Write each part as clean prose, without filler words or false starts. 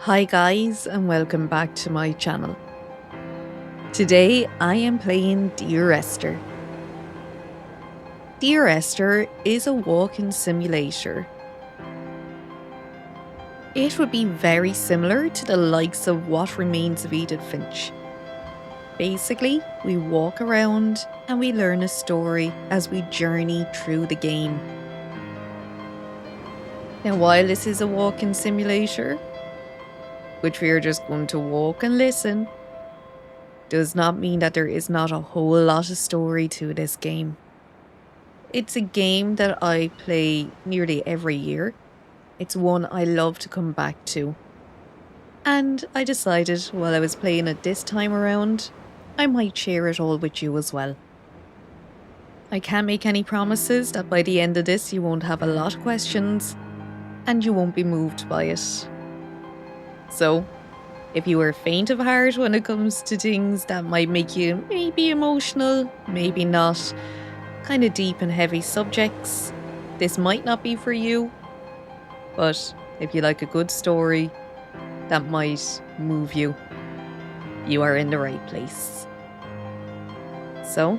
Hi guys and welcome back to my channel. Today I am playing Dear Esther. Dear Esther is a walking simulator. It would be very similar to the likes of What Remains of Edith Finch. Basically, we walk around and we learn a story as we journey through the game. Now while this is a walking simulator, which we are just going to walk and listen, does not mean that there is not a whole lot of story to this game. It's a game that I play nearly every year. It's one I love to come back to. And I decided while I was playing it this time around, I might share it all with you as well. I can't make any promises that by the end of this you won't have a lot of questions and you won't be moved by it. So, if you are faint of heart when it comes to things that might make you maybe emotional, maybe not, kind of deep and heavy subjects, this might not be for you. But if you like a good story that might move you, you are in the right place. So,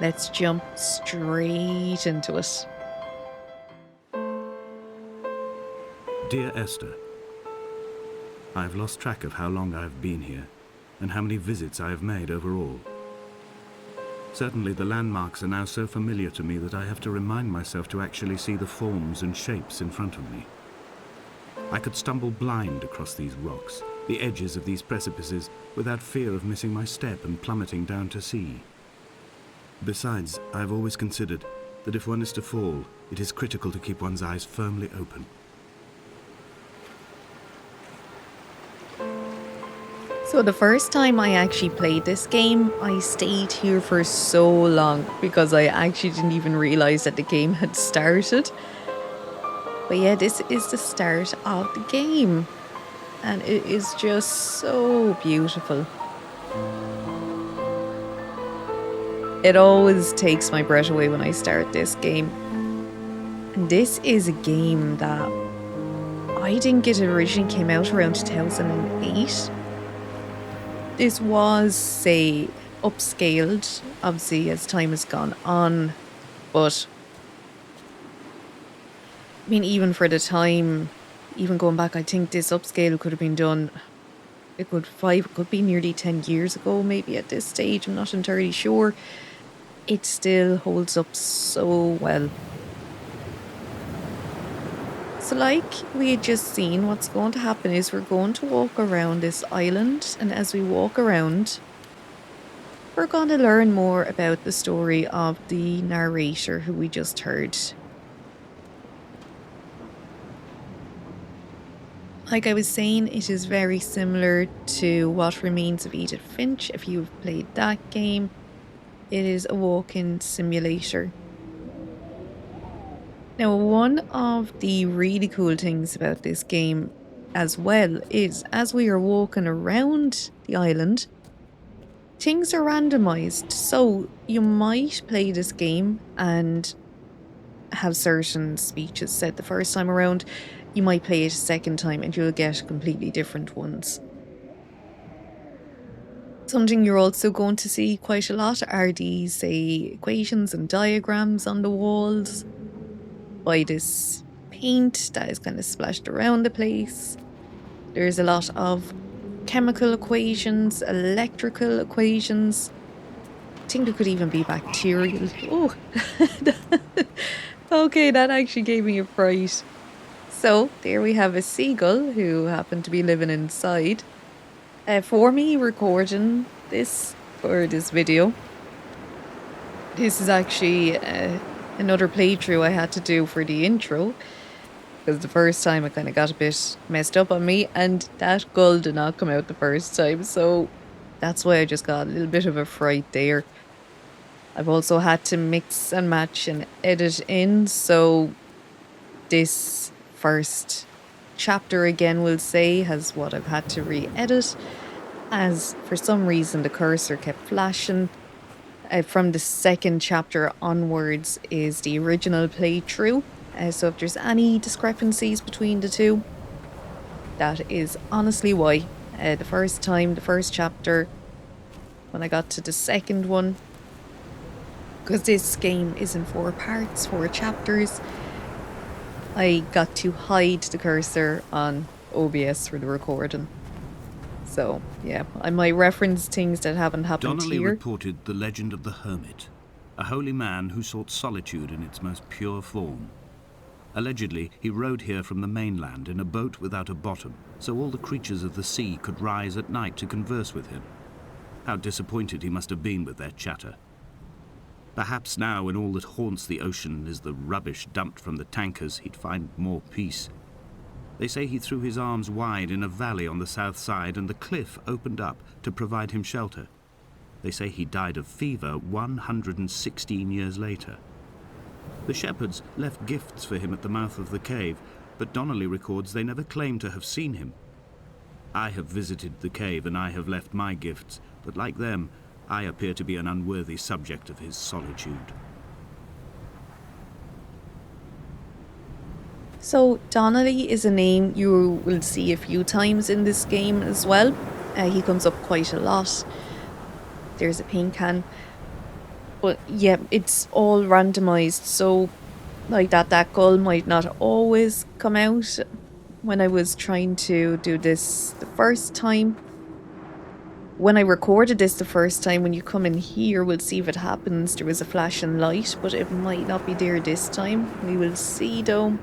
let's jump straight into it. Dear Esther, I have lost track of how long I have been here and how many visits I have made overall. Certainly the landmarks are now so familiar to me that I have to remind myself to actually see the forms and shapes in front of me. I could stumble blind across these rocks, the edges of these precipices, without fear of missing my step and plummeting down to sea. Besides, I have always considered that if one is to fall, it is critical to keep one's eyes firmly open. So the first time I actually played this game, I stayed here for so long because I actually didn't even realise that the game had started. But yeah, this is the start of the game. And it is just so beautiful. It always takes my breath away when I start this game. And this is a game that I think it originally came out around 2008. This was, say, upscaled, obviously, as time has gone on, but I mean, even for the time, even going back, I think this upscale could have been done it could be nearly 10 years ago, maybe at this stage, I'm not entirely sure. It still holds up so well. So like we had just seen, what's going to happen is we're going to walk around this island, and as we walk around, we're going to learn more about the story of the narrator who we just heard. Like I was saying, it is very similar to What Remains of Edith Finch. If you've played that game, it is a walk-in simulator. Now, one of the really cool things about this game as well is as we are walking around the island, things are randomized. So you might play this game and have certain speeches said the first time around. You might play it a second time and you'll get completely different ones. Something you're also going to see quite a lot are these, say, equations and diagrams on the walls by this paint that is kind of splashed around the place. There's a lot of chemical equations, electrical equations. I think there could even be bacterial. Oh, okay, that actually gave me a fright. So there we have a seagull who happened to be living inside. For me recording this for this video, this is actually another playthrough I had to do for the intro, because the first time it kind of got a bit messed up on me and that gull did not come out the first time, so that's why I just got a little bit of a fright there. I've also had to mix and match and edit in, so this first chapter again we'll say has what I've had to re-edit, as for some reason the cursor kept flashing. From the second chapter onwards is the original playthrough, so if there's any discrepancies between the two, That is honestly why. The first chapter, when I got to the second one, because this game is in 4 parts, 4 chapters, I got to hide the cursor on OBS for the recording. So, yeah, I might reference things that haven't happened Donnelly here. reported the legend of the hermit, a holy man who sought solitude in its most pure form. Allegedly, he rode here from the mainland in a boat without a bottom, so all the creatures of the sea could rise at night to converse with him. How disappointed he must have been with their chatter. Perhaps now, when all that haunts the ocean is the rubbish dumped from the tankers, he'd find more peace. They say he threw his arms wide in a valley on the south side, and the cliff opened up to provide him shelter. They say he died of fever 116 years later. The shepherds left gifts for him at the mouth of the cave, but Donnelly records they never claimed to have seen him. I have visited the cave and I have left my gifts, but like them, I appear to be an unworthy subject of his solitude. So, Donnelly is a name you will see a few times in this game as well. He comes up quite a lot. There's a paint can. But yeah, it's all randomized, so like that gull might not always come out. When I was trying to do this the first time, when I recorded this the first time, when you come in here, we'll see if it happens. There was a flashing light, but it might not be there this time. We will see though.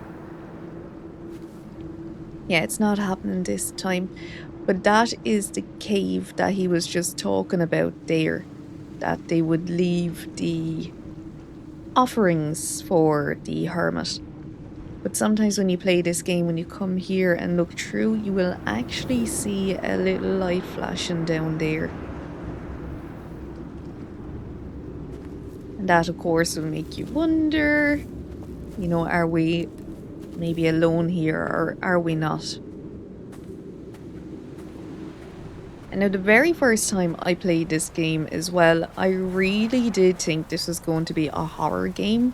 Yeah, it's not happening this time. But that is the cave that he was just talking about there. That they would leave the offerings for the hermit. But sometimes when you play this game, when you come here and look through, you will actually see a little light flashing down there. And that, of course, will make you wonder, you know, are we maybe alone here or are we not? And now the very first time I played this game as well, I really did think this was going to be a horror game.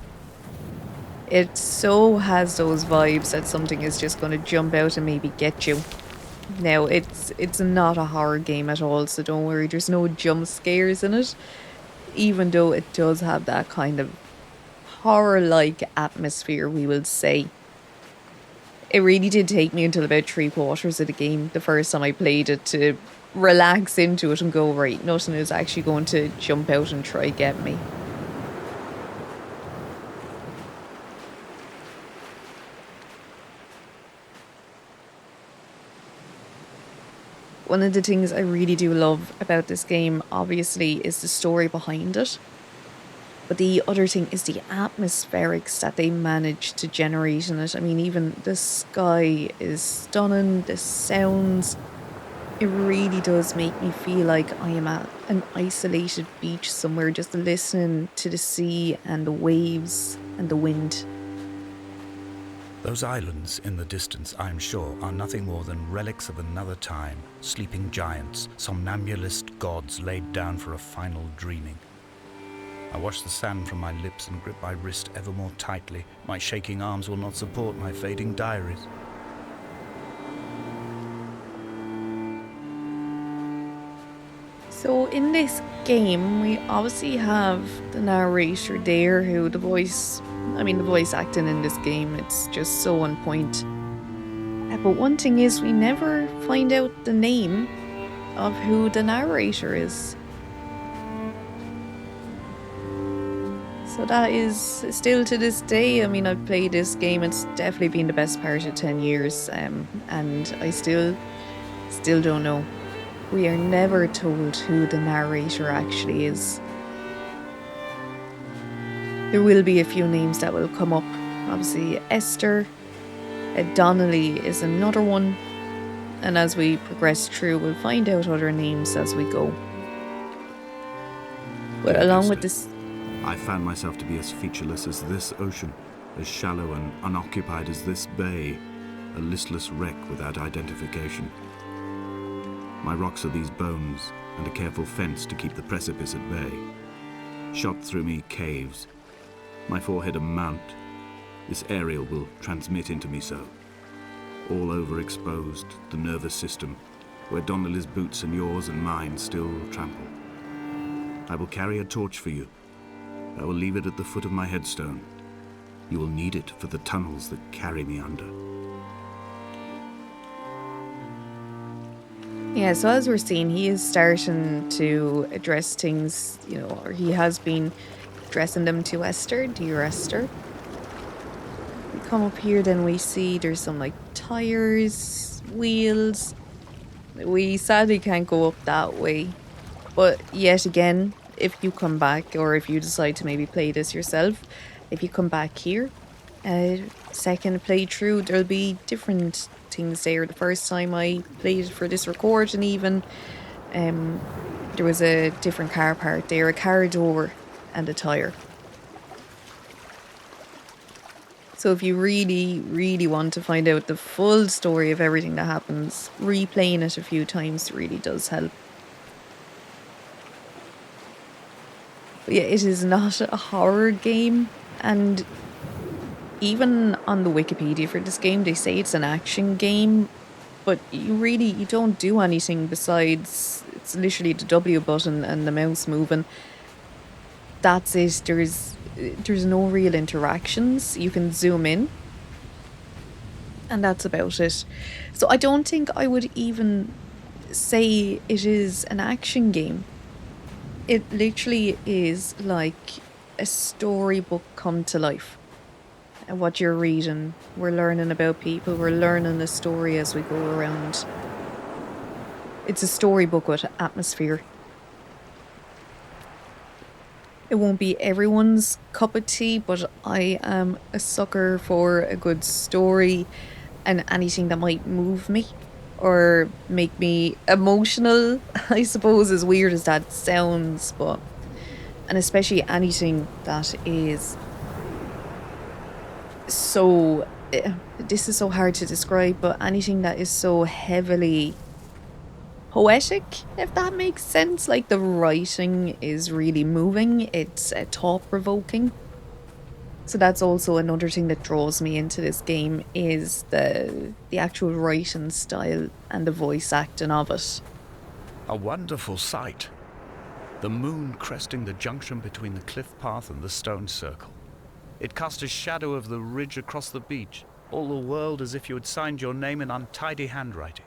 It so has those vibes that something is just going to jump out and maybe get you. Now, it's not a horror game at all, so don't worry, there's no jump scares in it. Even though it does have that kind of horror-like atmosphere, we will say. It really did take me until about 3/4 of the game, the first time I played it, to relax into it and go, right, nothing is actually going to jump out and try get me. One of the things I really do love about this game, obviously, is the story behind it. But the other thing is the atmospherics that they managed to generate in it. I mean, even the sky is stunning, the sounds. It really does make me feel like I am at an isolated beach somewhere, just listening to the sea and the waves and the wind. Those islands in the distance, I am sure, are nothing more than relics of another time, sleeping giants, somnambulist gods laid down for a final dreaming. I wash the sand from my lips and grip my wrist ever more tightly. My shaking arms will not support my fading diaries. So in this game, we obviously have the narrator there, who the voice acting in this game, it's just so on point. But one thing is, we never find out the name of who the narrator is. So that is still to this day, I mean, I've played this game, it's definitely been the best part of 10 years, and I still don't know. We are never told who the narrator actually is. There will be a few names that will come up. Obviously, Esther, Donnelly is another one. And as we progress through, we'll find out other names as we go. But Dear along Esther, with this... I found myself to be as featureless as this ocean, as shallow and unoccupied as this bay, a listless wreck without identification. My rocks are these bones, and a careful fence to keep the precipice at bay. Shot through me caves, my forehead a mount. This aerial will transmit into me so. all overexposed, the nervous system, where Donnelly's boots and yours and mine still trample. I will carry a torch for you. I will leave it at the foot of my headstone. You will need it for the tunnels that carry me under. Yeah, so as we're seeing, he is starting to address things, or he has been addressing them to Esther, Dear Esther. We come up here, then we see there's some like tires, wheels. We sadly can't go up that way. But yet again, if you come back, or if you decide to maybe play this yourself, if you come back here, second playthrough, there'll be different things there. The first time I played for this recording even, there was a different car part there, a car door and a tyre. So if you really, really want to find out the full story of everything that happens, replaying it a few times really does help. But yeah, it is not a horror game, and even on the Wikipedia for this game, they say it's an action game, but you don't do anything besides, it's literally the W button and the mouse moving. That's it. There's no real interactions. You can zoom in, and that's about it. So I don't think I would even say it is an action game. It literally is like a storybook come to life. And what you're reading, we're learning about people, we're learning the story as we go around. It's a storybook with atmosphere. It won't be everyone's cup of tea, but I am a sucker for a good story and anything that might move me or make me emotional, I suppose, as weird as that sounds, and especially anything that is so, this is so hard to describe, but anything that is so heavily poetic, if that makes sense. Like, the writing is really moving, it's thought-provoking. So that's also another thing that draws me into this game, is the actual writing style and the voice acting of it. A wonderful sight. The moon cresting the junction between the cliff path and the stone circle. It cast a shadow of the ridge across the beach, all the world as if you had signed your name in untidy handwriting.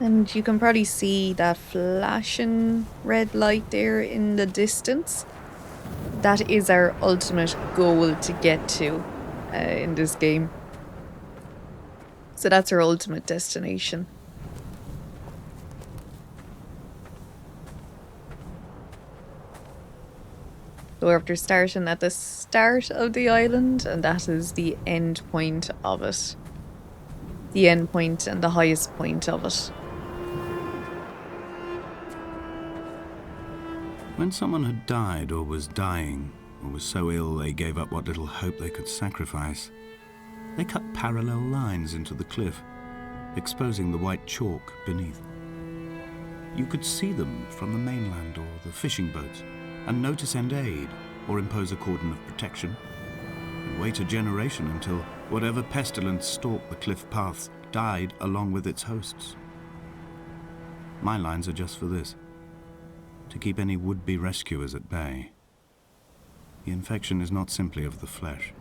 And you can probably see that flashing red light there in the distance. That is our ultimate goal to get to in this game. So that's our ultimate destination. So after starting at the start of the island, and that is the end point of it. The end point and the highest point of it. When someone had died or was dying, or was so ill they gave up what little hope they could sacrifice, they cut parallel lines into the cliff, exposing the white chalk beneath. You could see them from the mainland or the fishing boats, and know to send aid or impose a cordon of protection, and wait a generation until whatever pestilence stalked the cliff paths died along with its hosts. My lines are just for this, to keep any would-be rescuers at bay. The infection is not simply of the flesh.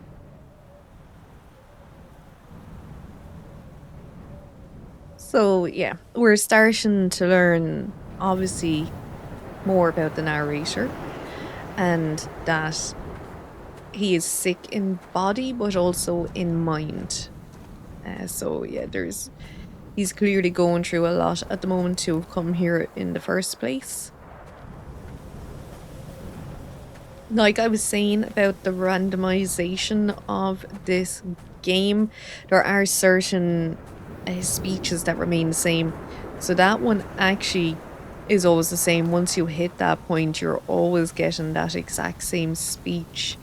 So yeah, we're starting to learn, obviously, more about the narrator, and that he is sick in body but also in mind. So yeah, he's clearly going through a lot at the moment to have come here in the first place. Like I was saying about the randomization of this game, there are certain speeches that remain the same. So that one actually is always the same. Once you hit that point, you're always getting that exact same speech.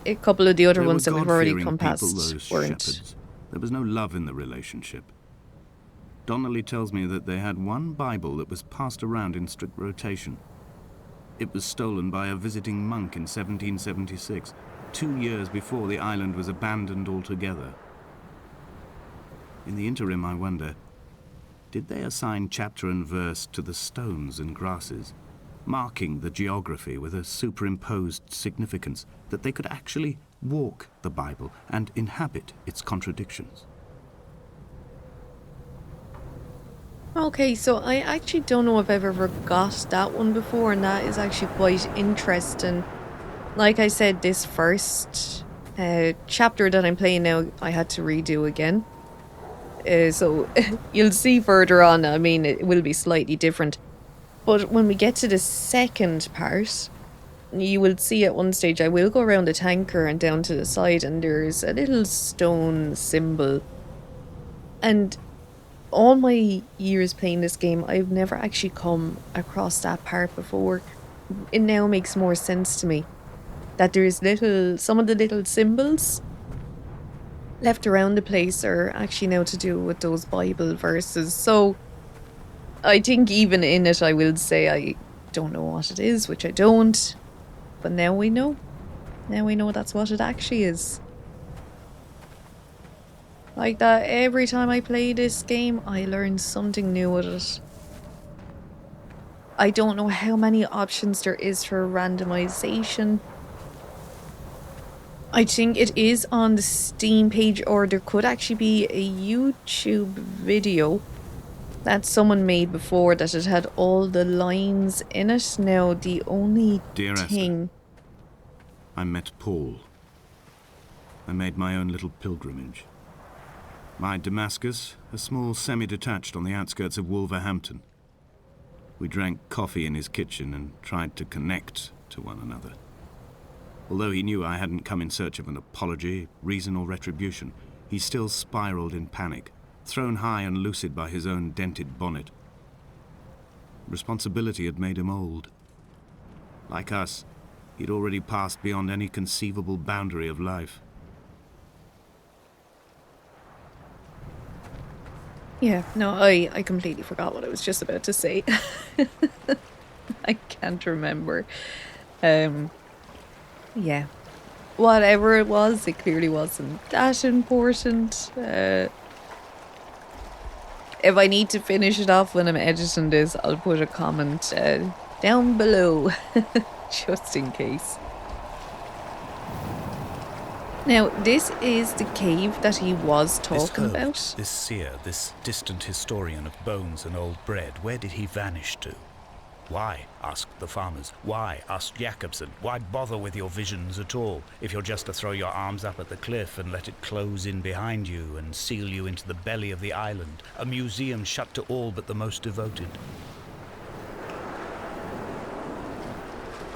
A couple of the other ones that we've already come past weren't. Shepherds. There was no love in the relationship. Donnelly tells me that they had one Bible that was passed around in strict rotation. It was stolen by a visiting monk in 1776, 2 years before the island was abandoned altogether. In the interim, I wonder, did they assign chapter and verse to the stones and grasses, marking the geography with a superimposed significance that they could actually walk the Bible and inhabit its contradictions? Okay, so I actually don't know if I've ever got that one before, and that is actually quite interesting. Like I said, this first chapter that I'm playing now, I had to redo again. So you'll see further on, I mean, it will be slightly different. But when we get to the second part, you will see at one stage I will go around the tanker and down to the side, and there's a little stone symbol. And all my years playing this game, I've never actually come across that part before. It now makes more sense to me that there's some of the little symbols left around the place are actually now to do with those Bible verses. So I think even in it, I will say I don't know what it is, which I don't. But now we know. Now we know that's what it actually is. Like that, every time I play this game, I learn something new with it. I don't know how many options there is for randomization. I think it is on the Steam page, or there could actually be a YouTube video that someone made before that it had all the lines in it. Now, the only Dear thing... Esther, I met Paul. I made my own little pilgrimage. My Damascus, a small semi-detached on the outskirts of Wolverhampton. We drank coffee in his kitchen and tried to connect to one another. Although he knew I hadn't come in search of an apology, reason or retribution, he still spiraled in panic, thrown high and lucid by his own dented bonnet. Responsibility had made him old. Like us, he'd already passed beyond any conceivable boundary of life. Yeah, no, I completely forgot what I was just about to say. I can't remember. Yeah. Whatever it was, it clearly wasn't that important. If I need to finish it off when I'm editing this, I'll put a comment down below, just in case. Now, this is the cave that he was talking about. This seer, this distant historian of bones and old bread, where did he vanish to? Why? Asked the farmers. Why? Asked Jacobson. Why bother with your visions at all, if you're just to throw your arms up at the cliff and let it close in behind you and seal you into the belly of the island, a museum shut to all but the most devoted?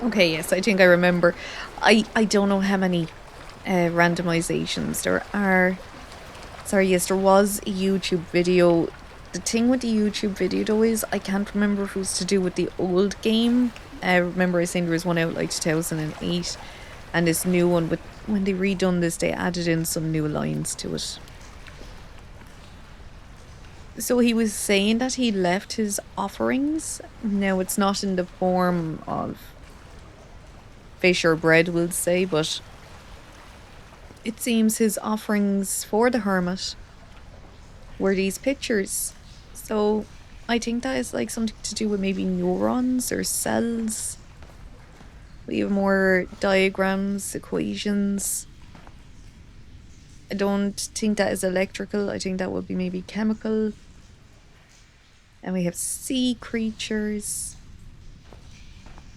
Okay, yes, I think I remember. I don't know how many randomizations there are. Sorry, yes, there was a YouTube video. The thing with the YouTube video though is I can't remember if it was to do with the old game. I remember I saying there was one out like 2008, and this new one, but when they redone this they added in some new lines to it. So he was saying that he left his offerings. Now it's not in the form of fish or bread, we'll say, but it seems his offerings for the hermit were these pictures. So I think that is like something to do with maybe neurons or cells. We have more diagrams, equations. I don't think that is electrical. I think that would be maybe chemical. And we have sea creatures.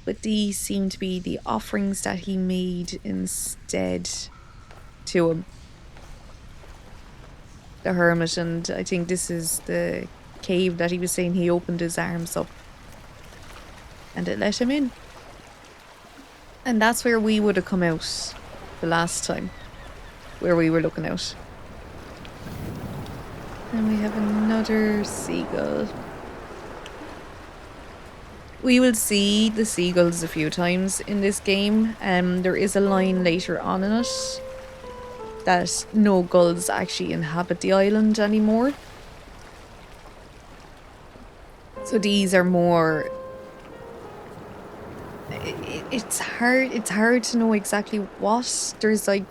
But these seem to be the offerings that he made instead to him, the hermit. And I think this is the cave that he was saying he opened his arms up and it let him in. And that's where we would have come out the last time, where we were looking out. And we have another seagull. We will see the seagulls a few times in this game. There is a line later on in it that no gulls actually inhabit the island anymore. So these are more... it's hard to know exactly what. There's like,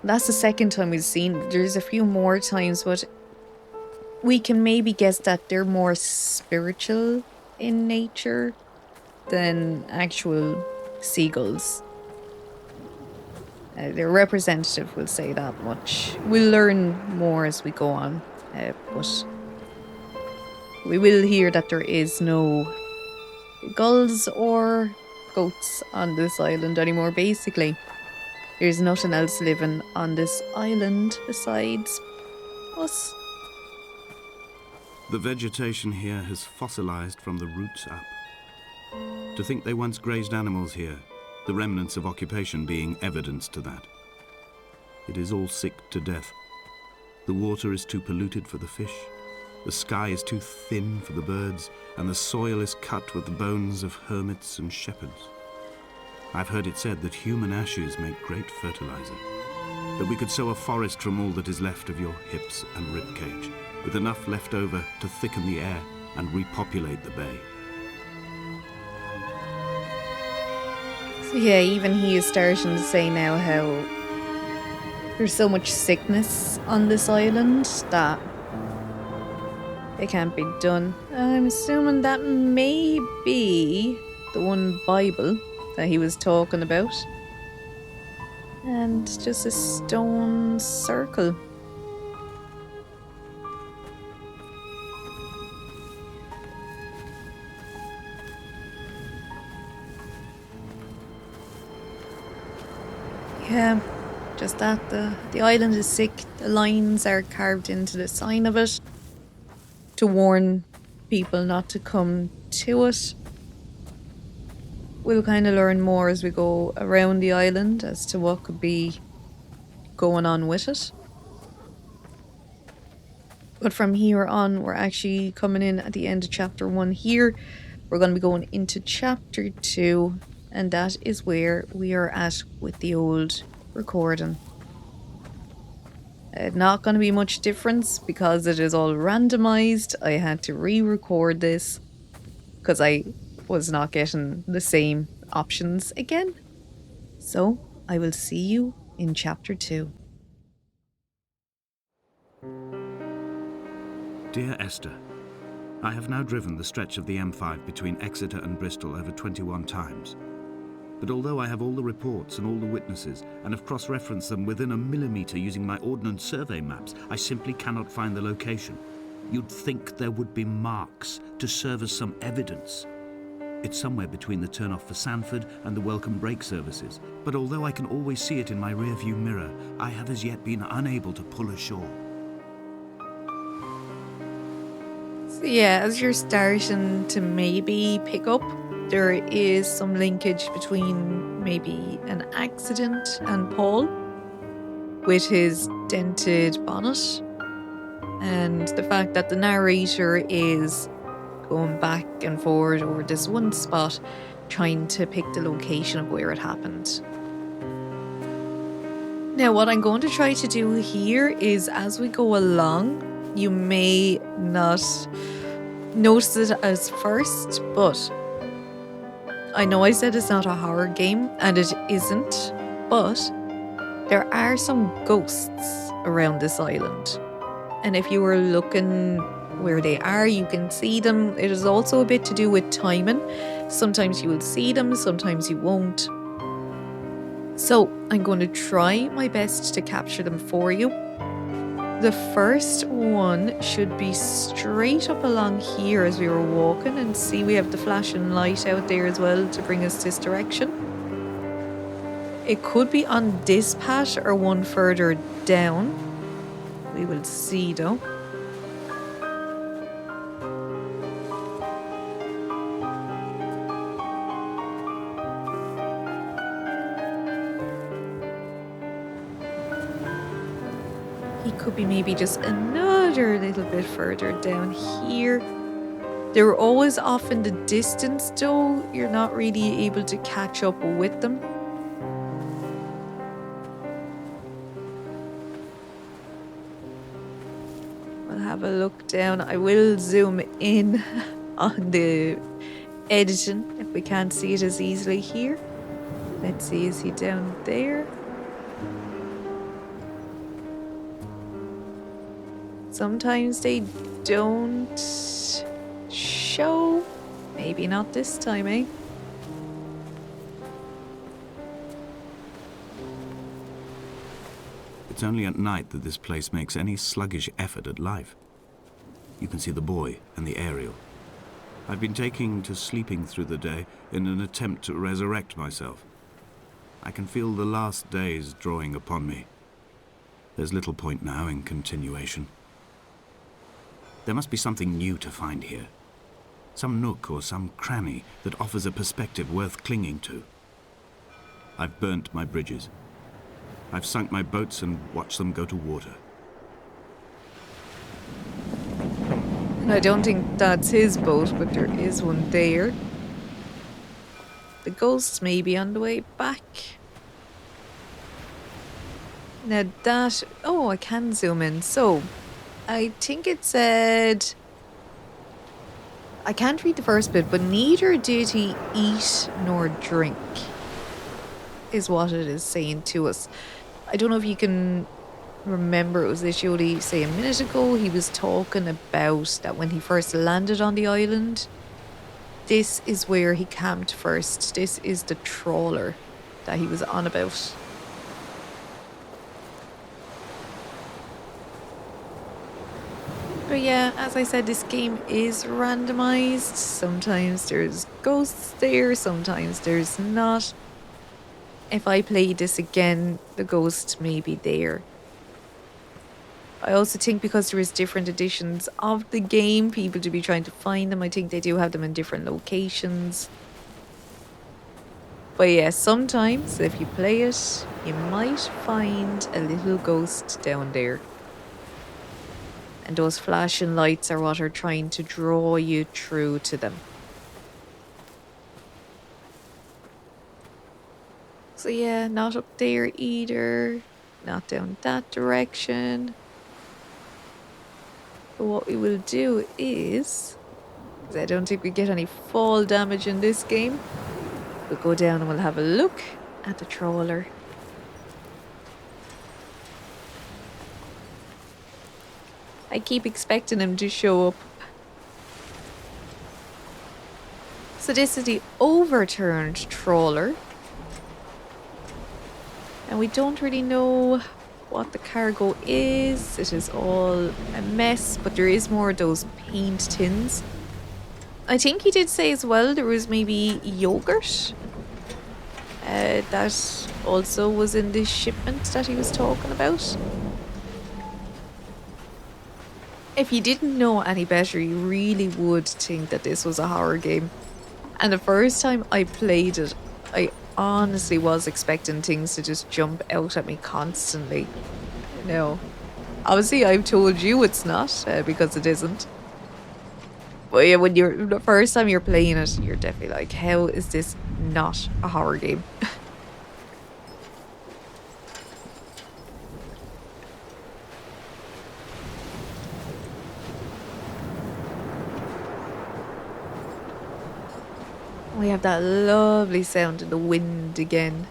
that's the second time we've seen. There's a few more times, but we can maybe guess that they're more spiritual in nature than actual seagulls. They're representative, we'll say that much. We'll learn more as we go on, but we will hear that there is no gulls or goats on this island anymore, basically. There's nothing else living on this island besides us. The vegetation here has fossilized from the roots up. To think they once grazed animals here, the remnants of occupation being evidence to that. It is all sick to death. The water is too polluted for the fish, the sky is too thin for the birds, and the soil is cut with the bones of hermits and shepherds. I've heard it said that human ashes make great fertilizer, that we could sow a forest from all that is left of your hips and ribcage, with enough left over to thicken the air and repopulate the bay. So yeah, even he is starting to say now how there's so much sickness on this island that it can't be done. I'm assuming that may be the one Bible that he was talking about. And just a stone circle. Yeah, just that. The island is sick. The lines are carved into the sign of it to warn people not to come to it. We'll kind of learn more as we go around the island as to what could be going on with it. But from here on, we're actually coming in at the end of chapter 1 here. We're going to be going into chapter 2, and that is where we are at with the old recording. Not going to be much difference because it is all randomized. I had to re-record this because I was not getting the same options again. So I will see you in chapter 2. Dear Esther, I have now driven the stretch of the M5 between Exeter and Bristol over 21 times. But although I have all the reports and all the witnesses and have cross-referenced them within a millimetre using my Ordnance Survey maps, I simply cannot find the location. You'd think there would be marks to serve as some evidence. It's somewhere between the turn-off for Sanford and the welcome break services, but although I can always see it in my rear-view mirror, I have as yet been unable to pull ashore. So yeah, as you're starting to maybe pick up, there is some linkage between maybe an accident and Paul with his dented bonnet, and the fact that the narrator is going back and forward over this one spot trying to pick the location of where it happened. Now what I'm going to try to do here is, as we go along, you may not notice it as first, but I know I said it's not a horror game, and it isn't, but there are some ghosts around this island. And if you were looking where they are, you can see them. It is also a bit to do with timing. Sometimes you will see them, sometimes you won't. So I'm going to try my best to capture them for you. The first one should be straight up along here as we were walking, and see we have the flashing light out there as well to bring us this direction. It could be on this path or one further down. We will see though. He could be maybe just another little bit further down here. They're always off in the distance though. You're not really able to catch up with them. We'll have a look down. I will zoom in on the editing if we can't see it as easily here. Let's see, is he down there? Sometimes they don't show. Maybe not this time, eh? It's only at night that this place makes any sluggish effort at life. You can see the buoy and the aerial. I've been taking to sleeping through the day in an attempt to resurrect myself. I can feel the last days drawing upon me. There's little point now in continuation. There must be something new to find here. Some nook or some cranny that offers a perspective worth clinging to. I've burnt my bridges. I've sunk my boats and watched them go to water. I don't think that's his boat, but there is one there. The ghosts may be on the way back. Now that... Oh, I can zoom in. So, I think it said... I can't read the first bit, but neither did he eat nor drink, is what it is saying to us. I don't know if you can remember, it was literally, say, a minute ago, he was talking about that when he first landed on the island, this is where he camped first. This is the trawler that he was on about. But yeah, as I said, this game is randomized. Sometimes there's ghosts there, sometimes there's not. If I play this again, the ghost may be there. I also think because there is different editions of the game, people to be trying to find them. I think they do have them in different locations. But yeah, sometimes if you play it, you might find a little ghost down there. And those flashing lights are what are trying to draw you through to them. So yeah, not up there either. Not down that direction. But what we will do is, because I don't think we get any fall damage in this game, we'll go down and we'll have a look at the trawler. I keep expecting him to show up. So this is the overturned trawler. And we don't really know what the cargo is. It is all a mess, but there is more of those paint tins. I think he did say as well there was maybe yogurt. That also was in this shipment that he was talking about. If you didn't know any better, you really would think that this was a horror game. And the first time I played it, I honestly was expecting things to just jump out at me constantly. No. Obviously, I've told you it's not, because it isn't. But yeah, when the first time you're playing it, you're definitely like, how is this not a horror game? We have that lovely sound in the wind again.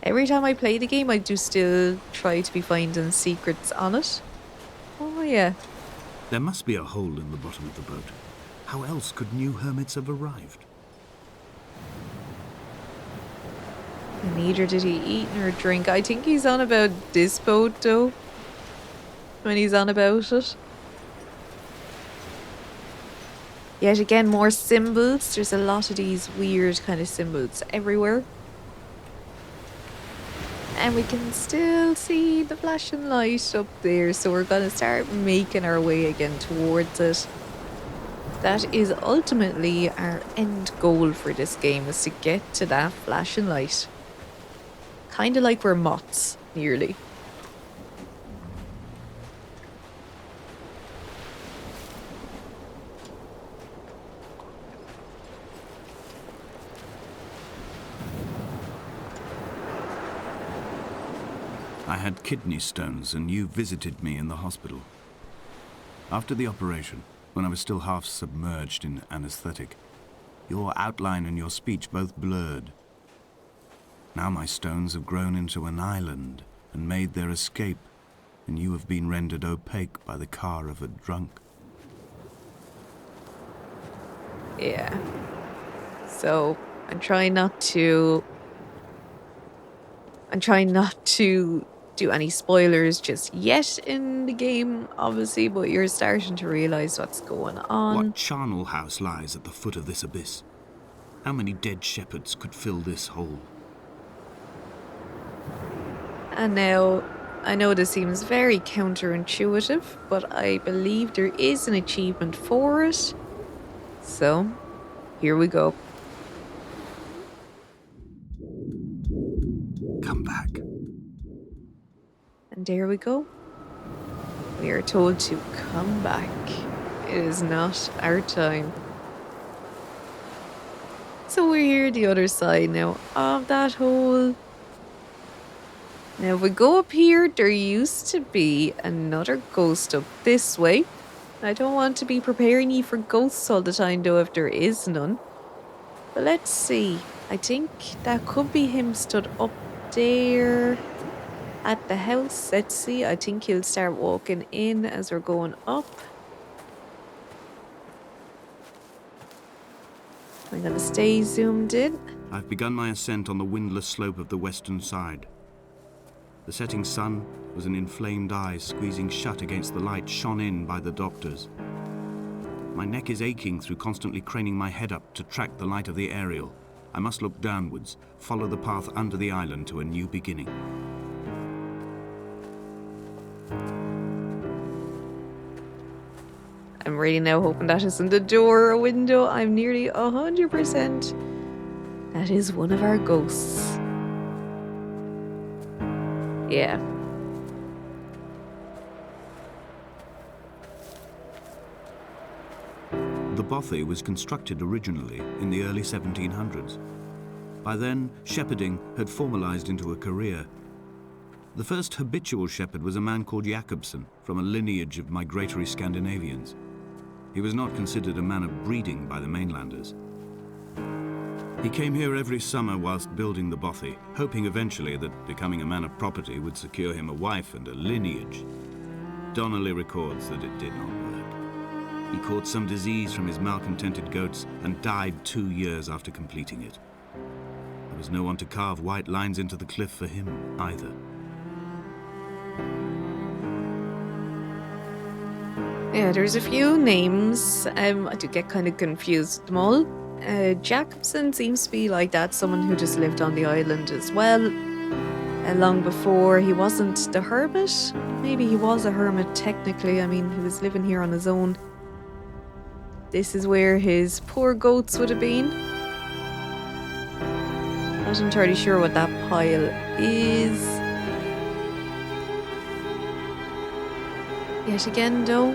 Every time I play the game, I do still try to be finding secrets on it. Oh yeah. There must be a hole in the bottom of the boat. How else could new hermits have arrived? And neither did he eat nor drink. I think he's on about this boat though. When he's on about it. Yet again, more symbols. There's a lot of these weird kind of symbols everywhere. And we can still see the flashing light up there. So we're going to start making our way again towards it. That is ultimately our end goal for this game, is to get to that flashing light. Kind of like we're moths, nearly. I had kidney stones and you visited me in the hospital. After the operation, when I was still half submerged in anesthetic, your outline and your speech both blurred. Now my stones have grown into an island and made their escape, and you have been rendered opaque by the car of a drunk. Yeah. So, I'm trying not to do any spoilers just yet in the game, obviously, but you're starting to realise what's going on. What charnel house lies at the foot of this abyss? How many dead shepherds could fill this hole? And now, I know this seems very counterintuitive, but I believe there is an achievement for it. So, here we go. Come back. And there we go. We are told to come back. It is not our time. So we're here the other side now of that hole. Now if we go up here, there used to be another ghost up this way. I don't want to be preparing you for ghosts all the time though if there is none. But let's see. I think that could be him stood up there at the house. Let's see. I think he'll start walking in as we're going up. I'm going to stay zoomed in. I've begun my ascent on the windless slope of the western side. The setting sun was an inflamed eye squeezing shut against the light shone in by the doctors. My neck is aching through constantly craning my head up to track the light of the aerial. I must look downwards, follow the path under the island to a new beginning. I'm really now hoping that isn't a door or a window. I'm nearly 100%. That is one of our ghosts. Yeah. The bothy was constructed originally in the early 1700s. By then, shepherding had formalized into a career. The first habitual shepherd was a man called Jakobsen, from a lineage of migratory Scandinavians. He was not considered a man of breeding by the mainlanders. He came here every summer whilst building the bothy, hoping eventually that becoming a man of property would secure him a wife and a lineage. Donnelly records that it did not work. He caught some disease from his malcontented goats and died 2 years after completing it. There was no one to carve white lines into the cliff for him either. Yeah, there's a few names. I do get kind of confused with them all. Jakobsen seems to be like that, someone who just lived on the island as well. Long before he wasn't the hermit. Maybe he was a hermit technically. I mean, he was living here on his own. This is where his poor goats would have been. Not entirely sure what that pile is. Yet again though,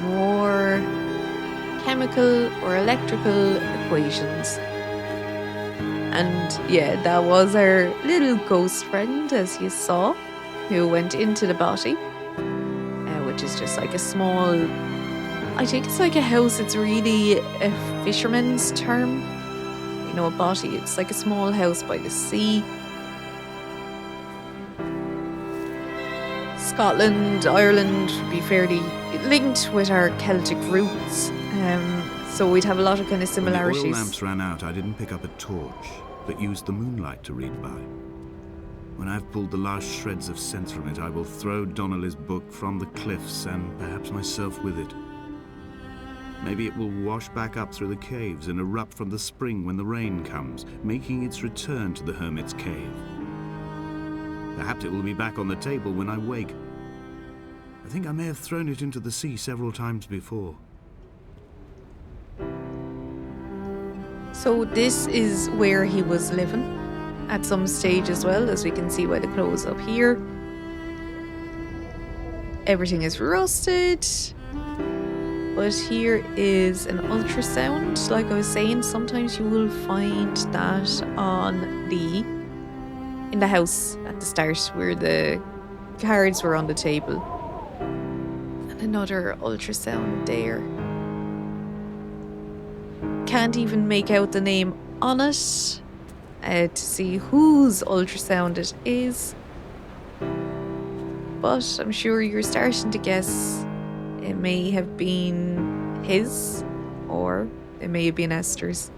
more chemical or electrical equations. And yeah, that was our little ghost friend, as you saw, who went into the bothy, which is just like a small, I think it's like a house. It's really a fisherman's term. You know, a bothy, it's like a small house by the sea. Scotland, Ireland would be fairly linked with our Celtic roots. So we'd have a lot of kind of similarities. When the oil lamps ran out, I didn't pick up a torch, but used the moonlight to read by. When I've pulled the last shreds of sense from it, I will throw Donnelly's book from the cliffs and perhaps myself with it. Maybe it will wash back up through the caves and erupt from the spring when the rain comes, making its return to the hermit's cave. Perhaps it will be back on the table when I wake. I think I may have thrown it into the sea several times before. So this is where he was living at some stage as well, as we can see by the clothes up here. Everything is rusted. But here is an ultrasound. Like I was saying, sometimes you will find that in the house at the start where the cards were on the table. And Another ultrasound there. Can't even make out the name on it to see whose ultrasound it is. But I'm sure you're starting to guess it may have been his, or it may have been Esther's.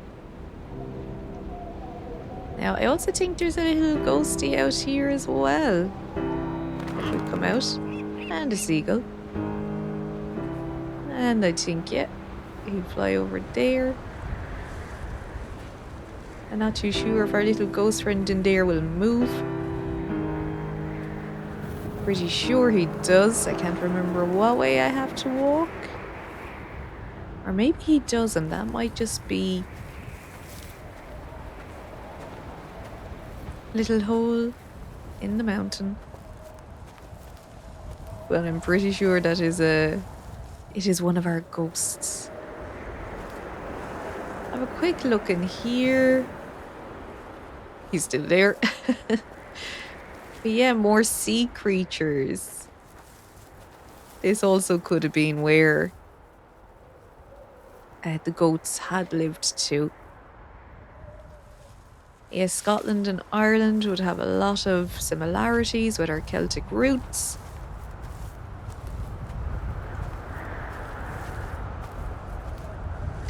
Now, I also think there's a little ghosty out here as well. That would come out. And a seagull. And I think, yeah, he'd fly over there. I'm not too sure if our little ghost friend in there will move. Pretty sure he does. I can't remember what way I have to walk. Or maybe he doesn't. That might just be a little hole in the mountain. Well, I'm pretty sure that it is one of our ghosts. Have a quick look in here. He's still there. But yeah, more sea creatures. This also could have been where the goats had lived too. Yes, Scotland and Ireland would have a lot of similarities with our Celtic roots.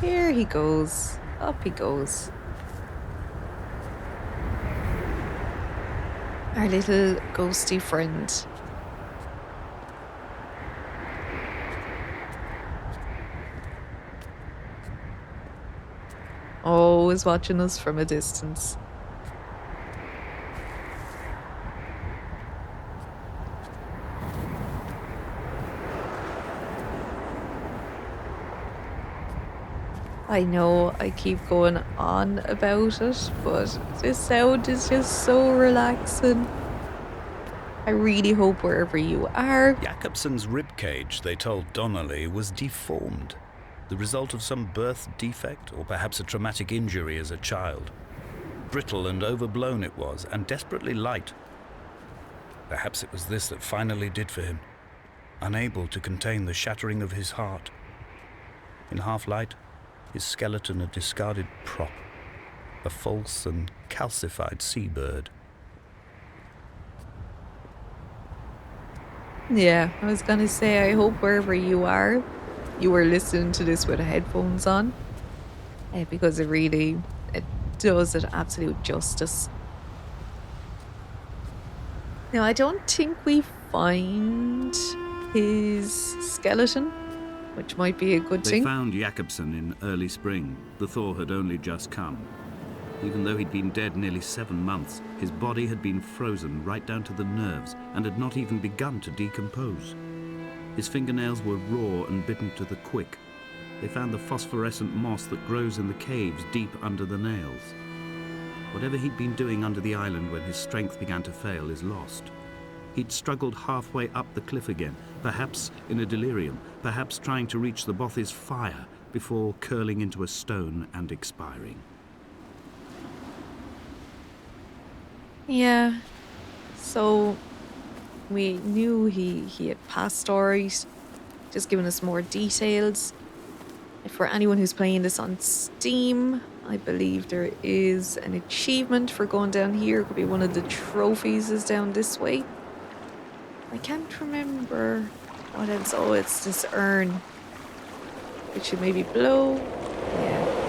There he goes. Up he goes. Our little ghosty friend. Always watching us from a distance. I know I keep going on about it, but this sound is just so relaxing. I really hope wherever you are. Jakobsen's ribcage, they told Donnelly, was deformed, the result of some birth defect or perhaps a traumatic injury as a child. Brittle and overblown it was, and desperately light. Perhaps it was this that finally did for him, unable to contain the shattering of his heart. In half-light, his skeleton a discarded prop, a false and calcified seabird. Yeah, I was gonna say, I hope wherever you are listening to this with headphones on, because it does it absolute justice. Now, I don't think we find his skeleton, which might be a good They thing. found Jakobsen in early spring. The thaw had only just come. Even though he'd been dead nearly 7 months, his body had been frozen right down to the nerves and had not even begun to decompose. His fingernails were raw and bitten to the quick. They found the phosphorescent moss that grows in the caves deep under the nails. Whatever he'd been doing under the island when his strength began to fail is lost. He'd struggled halfway up the cliff again, perhaps in a delirium, perhaps trying to reach the Bothy's fire before curling into a stone and expiring. Yeah, so we knew he had passed alright, just giving us more details. For anyone who's playing this on Steam, I believe there is an achievement for going down here. It could be one of the trophies is down this way. I can't remember what else. Oh, it's this urn. It should maybe blow. Yeah.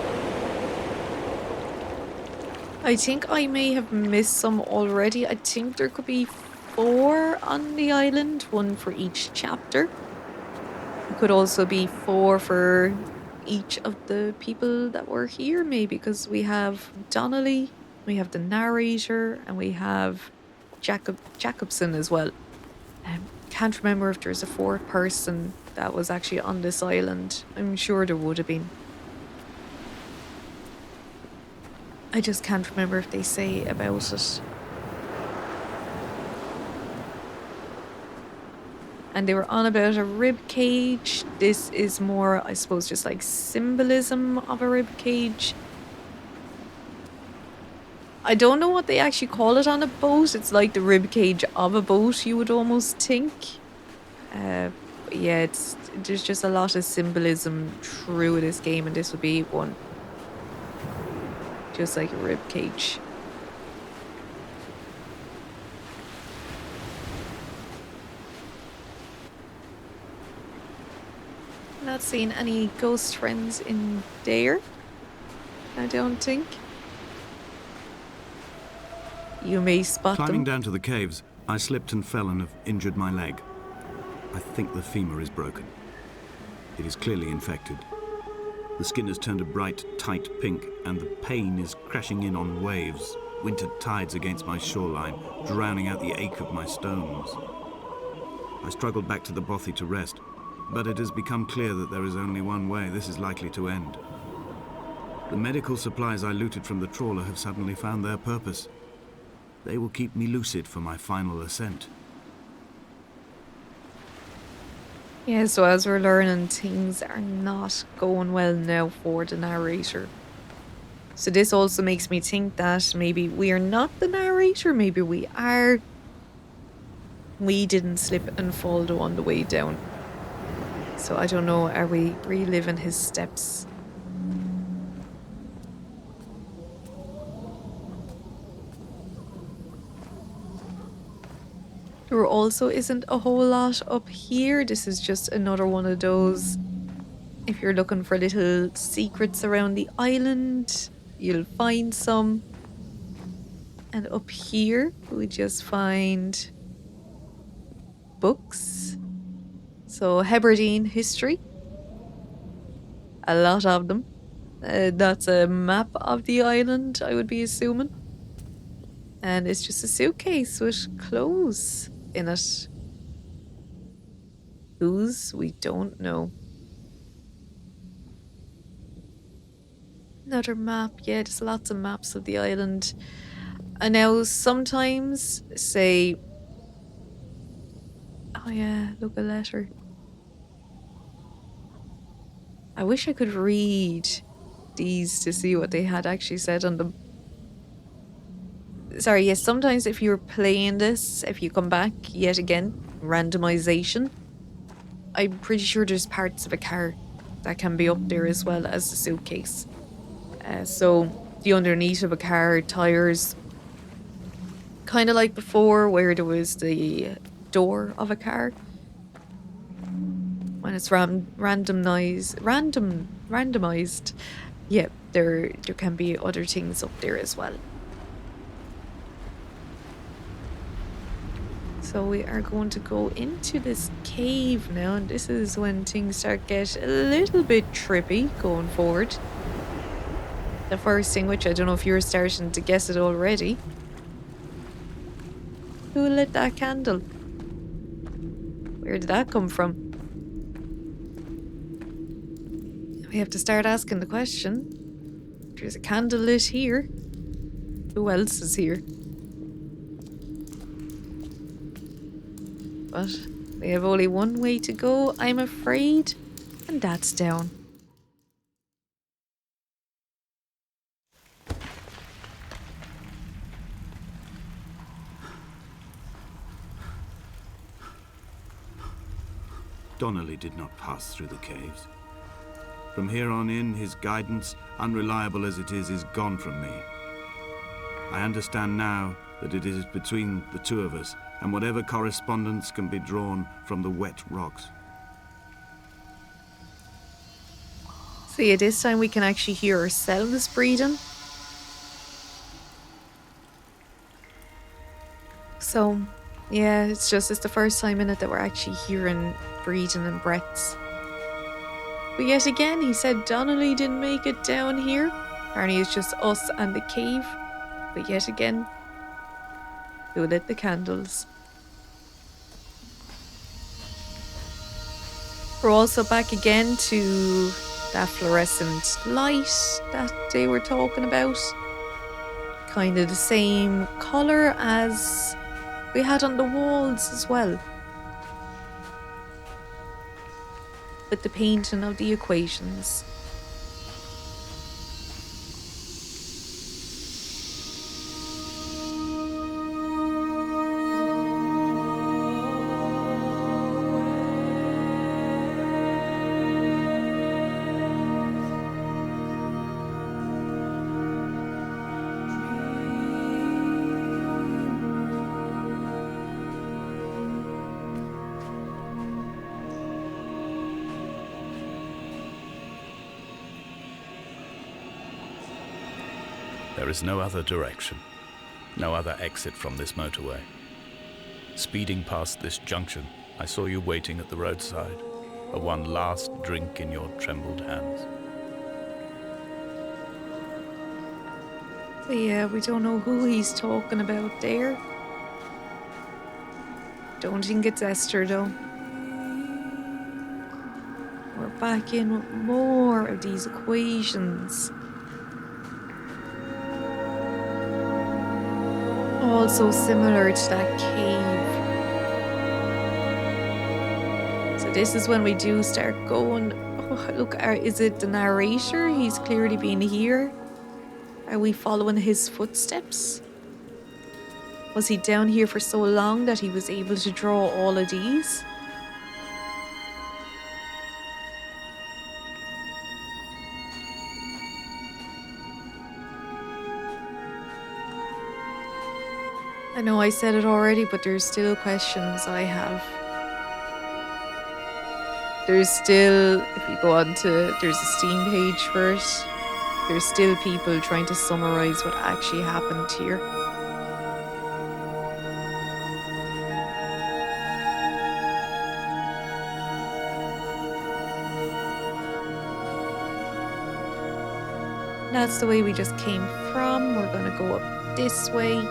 I think I may have missed some already. I think there could be 4 on the island, 1 for each chapter. It could also be 4 for each of the people that were here, maybe, because we have Donnelly, we have the narrator, and we have Jakobsen as well. Can't remember if there's a 4th person that was actually on this island. I'm sure there would have been. I just can't remember if they say about it. And they were on about a rib cage. This is more, I suppose, just like symbolism of a rib cage. I don't know what they actually call it on a boat. It's like the rib cage of a boat, you would almost think. But yeah, there's just a lot of symbolism through this game, and this would be one. Just like a rib cage. Not seeing any ghost friends in there, I don't think. You may spot Climbing them. down to the caves, I slipped and fell and have injured my leg. I think the femur is broken. It is clearly infected. The skin has turned a bright, tight pink, and the pain is crashing in on waves, winter tides against my shoreline, drowning out the ache of my stones. I struggled back to the bothy to rest, but it has become clear that there is only one way this is likely to end. The medical supplies I looted from the trawler have suddenly found their purpose. They will keep me lucid for my final ascent. Yeah, so as we're learning, things are not going well now for the narrator. So this also makes me think that maybe we are not the narrator, maybe we are. We didn't slip and fall on the way down. So I don't know, are we reliving his steps? There also isn't a whole lot up here. This is just another one of those, if you're looking for little secrets around the island, you'll find some. And up here, we just find books. So Hebridean history. A lot of them. That's a map of the island, I would be assuming. And it's just a suitcase with clothes in it. Whose? We don't know. Another map. Yeah, there's lots of maps of the island. And now sometimes, say... Oh yeah, look, a letter. I wish I could read these to see what they had actually said on them. Sorry, yes, sometimes if you're playing this, if you come back yet again, randomization, I'm pretty sure there's parts of a car that can be up there as well as the suitcase. So the underneath of a car, tires, kind of like before where there was the door of a car. When it's randomized, yeah, there can be other things up there as well. So we are going to go into this cave now, and this is when things start get a little bit trippy going forward. The first thing, which I don't know if you're starting to guess it already. Who lit that candle? Where did that come from? We have to start asking the question. There's a candle lit here. Who else is here? But we have only one way to go, I'm afraid, and that's down. Donnelly did not pass through the caves. From here on in, his guidance, unreliable as it is gone from me. I understand now that it is between the two of us, and whatever correspondence can be drawn from the wet rocks. So yeah, this time we can actually hear ourselves breathing. So yeah, it's the first time in it that we're actually hearing breathing and breaths. But yet again, he said Donnelly didn't make it down here. Apparently it's just us and the cave. But yet again, who lit the candles? We're also back again to that fluorescent light that they were talking about. Kind of the same colour as we had on the walls as well. With the painting of the equations. There is no other direction, no other exit from this motorway. Speeding past this junction, I saw you waiting at the roadside, a one last drink in your trembled hands. But yeah, we don't know who he's talking about there. Don't think it's Esther though. We're back in with more of these equations. Also similar to that cave. So this is when we do start going. Oh, look, is it the narrator? He's clearly been here. Are we following his footsteps? Was he down here for so long that he was able to draw all of these? I know I said it already, but there's still questions I have. There's still, if you go on to, there's a Steam page for it. There's still people trying to summarize what actually happened here. That's the way we just came from. We're gonna go up this way.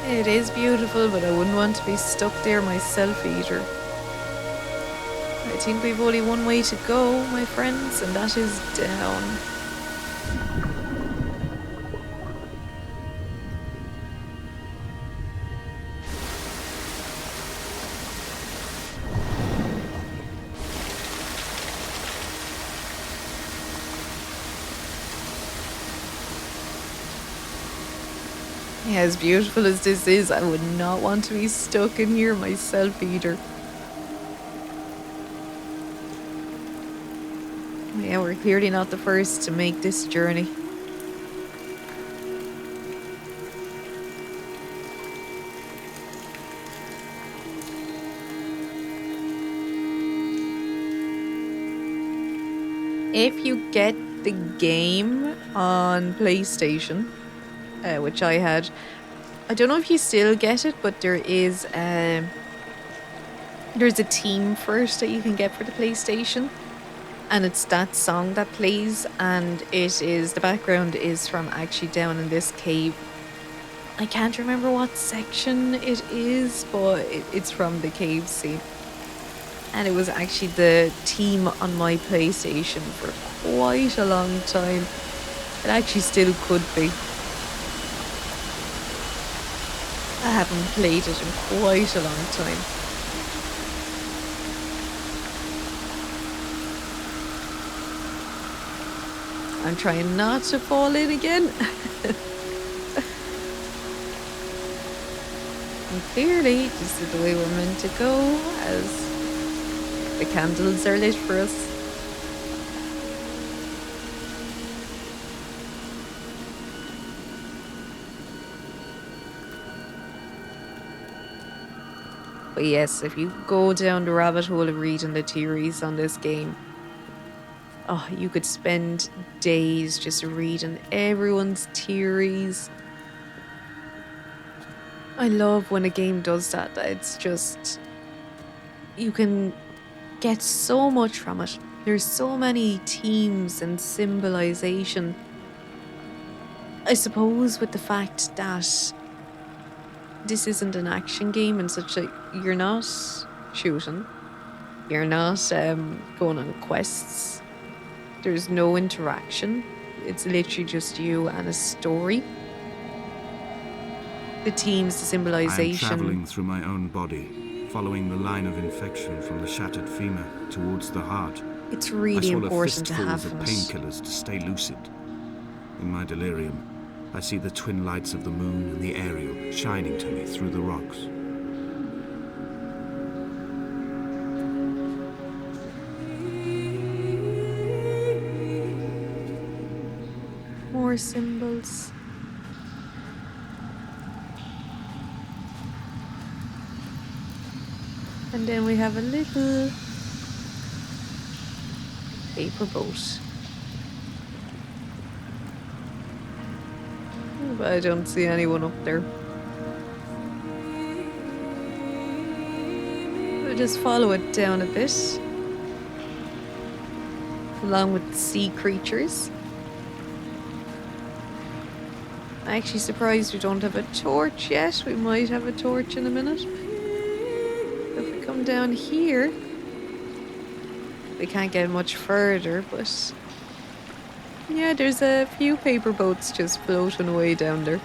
It is beautiful, but I wouldn't want to be stuck there myself either. I think we've only one way to go, my friends, and that is down. Yeah, as beautiful as this is, I would not want to be stuck in here myself either. Yeah, we're clearly not the first to make this journey. If you get the game on PlayStation, which I had, I don't know if you still get it, but there's a theme first that you can get for the PlayStation, and it's that song that plays, and it is, the background is from actually down in this cave. I can't remember what section it is, but it's from the cave scene. And it was actually the theme on my PlayStation for quite a long time. It actually still could be. I haven't played it in quite a long time. I'm trying not to fall in again. And clearly, this is the way we're meant to go, as the candles are lit for us. But yes, if you go down the rabbit hole of reading the theories on this game, oh, you could spend days just reading everyone's theories. I love when a game does that. It's just, you can get so much from it. There's so many themes and symbolization. I suppose with the fact that this isn't an action game and such, like, you're not shooting, you're not going on quests, there's no interaction, it's literally just you and a story. The themes, the symbolization. I am traveling through my own body, following the line of infection from the shattered femur towards the heart. It's really important to have of painkillers to stay lucid. In my delirium, I see the twin lights of the moon and the Ariel shining to me through the rocks. more symbols. And then we have a little paper boat. But I don't see anyone up there. We'll just follow it down a bit. Along with the sea creatures. I'm actually surprised we don't have a torch yet. We might have a torch in a minute. If we come down here, we can't get much further, but yeah, there's a few paper boats just floating away down there.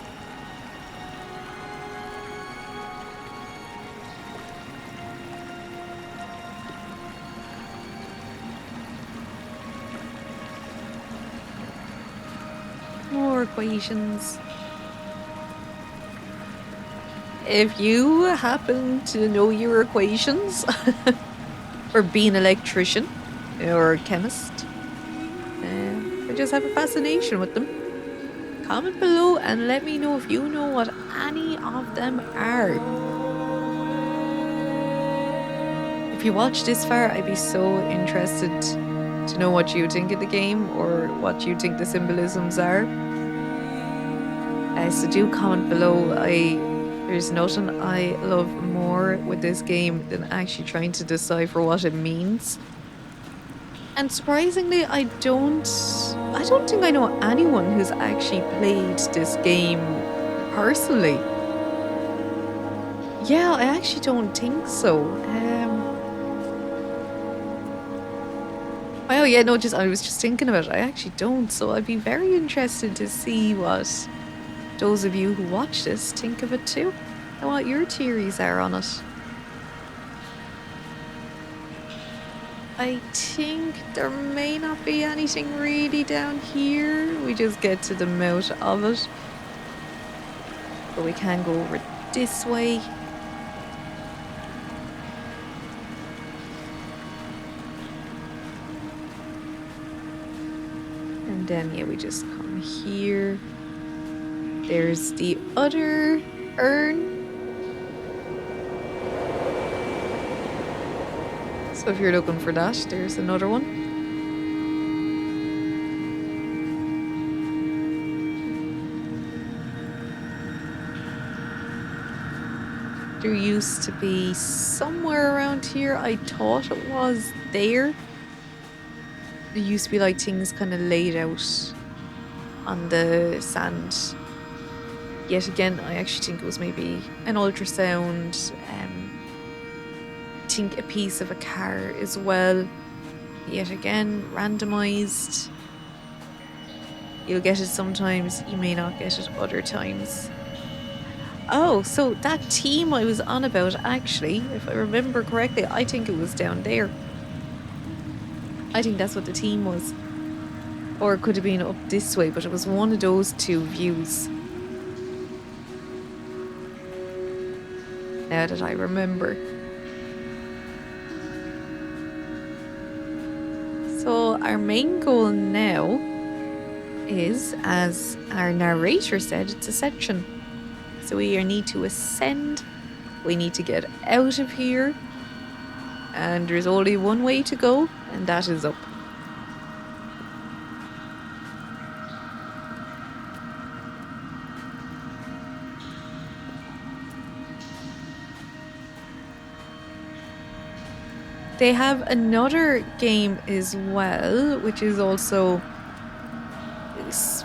More equations. If you happen to know your equations, or be an electrician, or a chemist, I just have a fascination with them. Comment below and let me know if you know what any of them are. If you watch this far, I'd be so interested to know what you think of the game or what you think the symbolisms are. So do comment below. There's nothing I love more with this game than actually trying to decipher what it means. And surprisingly, I don't think I know anyone who's actually played this game personally. Yeah, I actually don't think so. Oh yeah, no, I was just thinking about it. I actually don't, so I'd be very interested to see what those of you who watch this think of it too, and what your theories are on it. I think there may not be anything really down here. We just get to the mouth of it. But we can go over this way. And then, yeah, we just come here. There's the other urn. So if you're looking for that, there's another one. There used to be somewhere around here. I thought it was there. There used to be like things kind of laid out on the sand. Yet again, I actually think it was maybe an ultrasound. I think a piece of a car as well. Yet again, randomized. You'll get it sometimes, you may not get it other times. Oh, so that team I was on about, actually, if I remember correctly, I think it was down there. I think that's what the team was. Or it could have been up this way, but it was one of those two views. Now that I remember. So our main goal now is, as our narrator said, it's a section. So we need to ascend, we need to get out of here, and there's only one way to go, and that is up. They have another game as well, which is also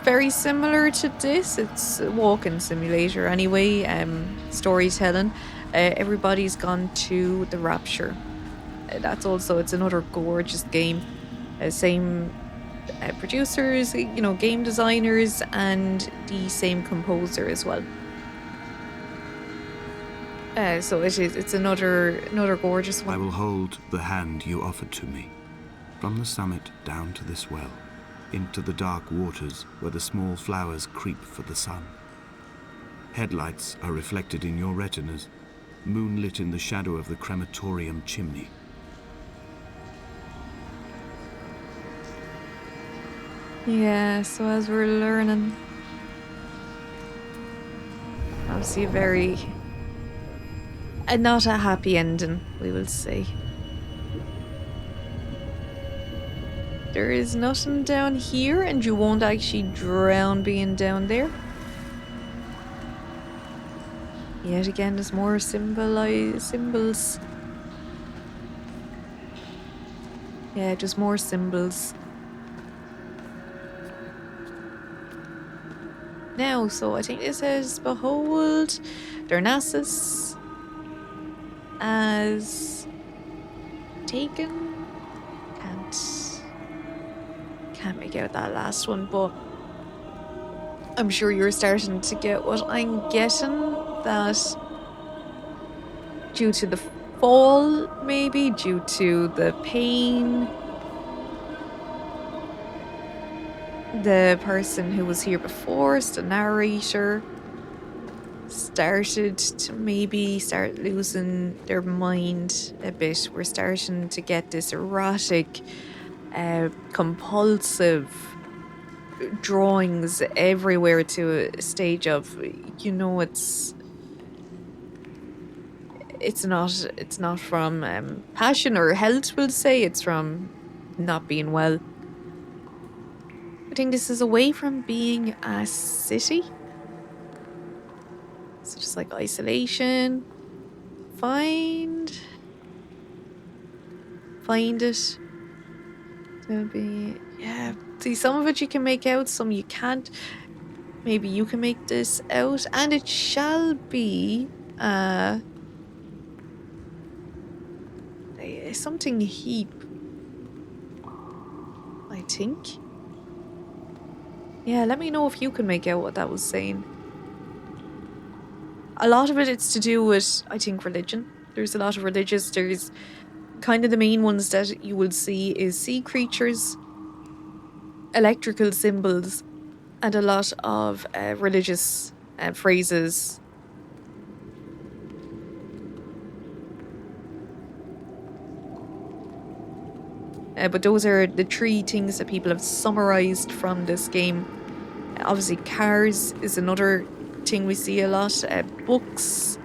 very similar to this. It's a walking simulator anyway, storytelling. Everybody's gone to the Rapture. It's another gorgeous game. Same producers, game designers, and the same composer as well. So it's another gorgeous one. I will hold the hand you offered to me, from the summit down to this well, into the dark waters where the small flowers creep for the sun. Headlights are reflected in your retinas, moonlit in the shadow of the crematorium chimney. Yeah, so as we're learning, obviously not a happy ending, we will say. There is nothing down here, and you won't actually drown being down there. Yet again, there's more symbols. Yeah, just more symbols. Now, so I think it says, behold, Darnassus as taken. Can't make out that last one, but I'm sure you're starting to get what I'm getting. That due to the fall, maybe due to the pain, the person who was here before, the narrator, started to maybe start losing their mind a bit. We're starting to get this erratic, compulsive drawings everywhere to a stage of, it's not from passion or health, we'll say. It's from not being well. I think this is away from being a city. So just like isolation. Find it. It'll be, yeah. See, some of it you can make out, some you can't. Maybe you can make this out. And it shall be something heap, I think. Yeah, let me know if you can make out what that was saying. A lot of it's to do with, I think, religion. There's a lot of religious. There's kind of the main ones that you will see is sea creatures, electrical symbols, and a lot of religious phrases. But those are the 3 things that people have summarized from this game. Obviously, cars is another thing we see a lot. Books,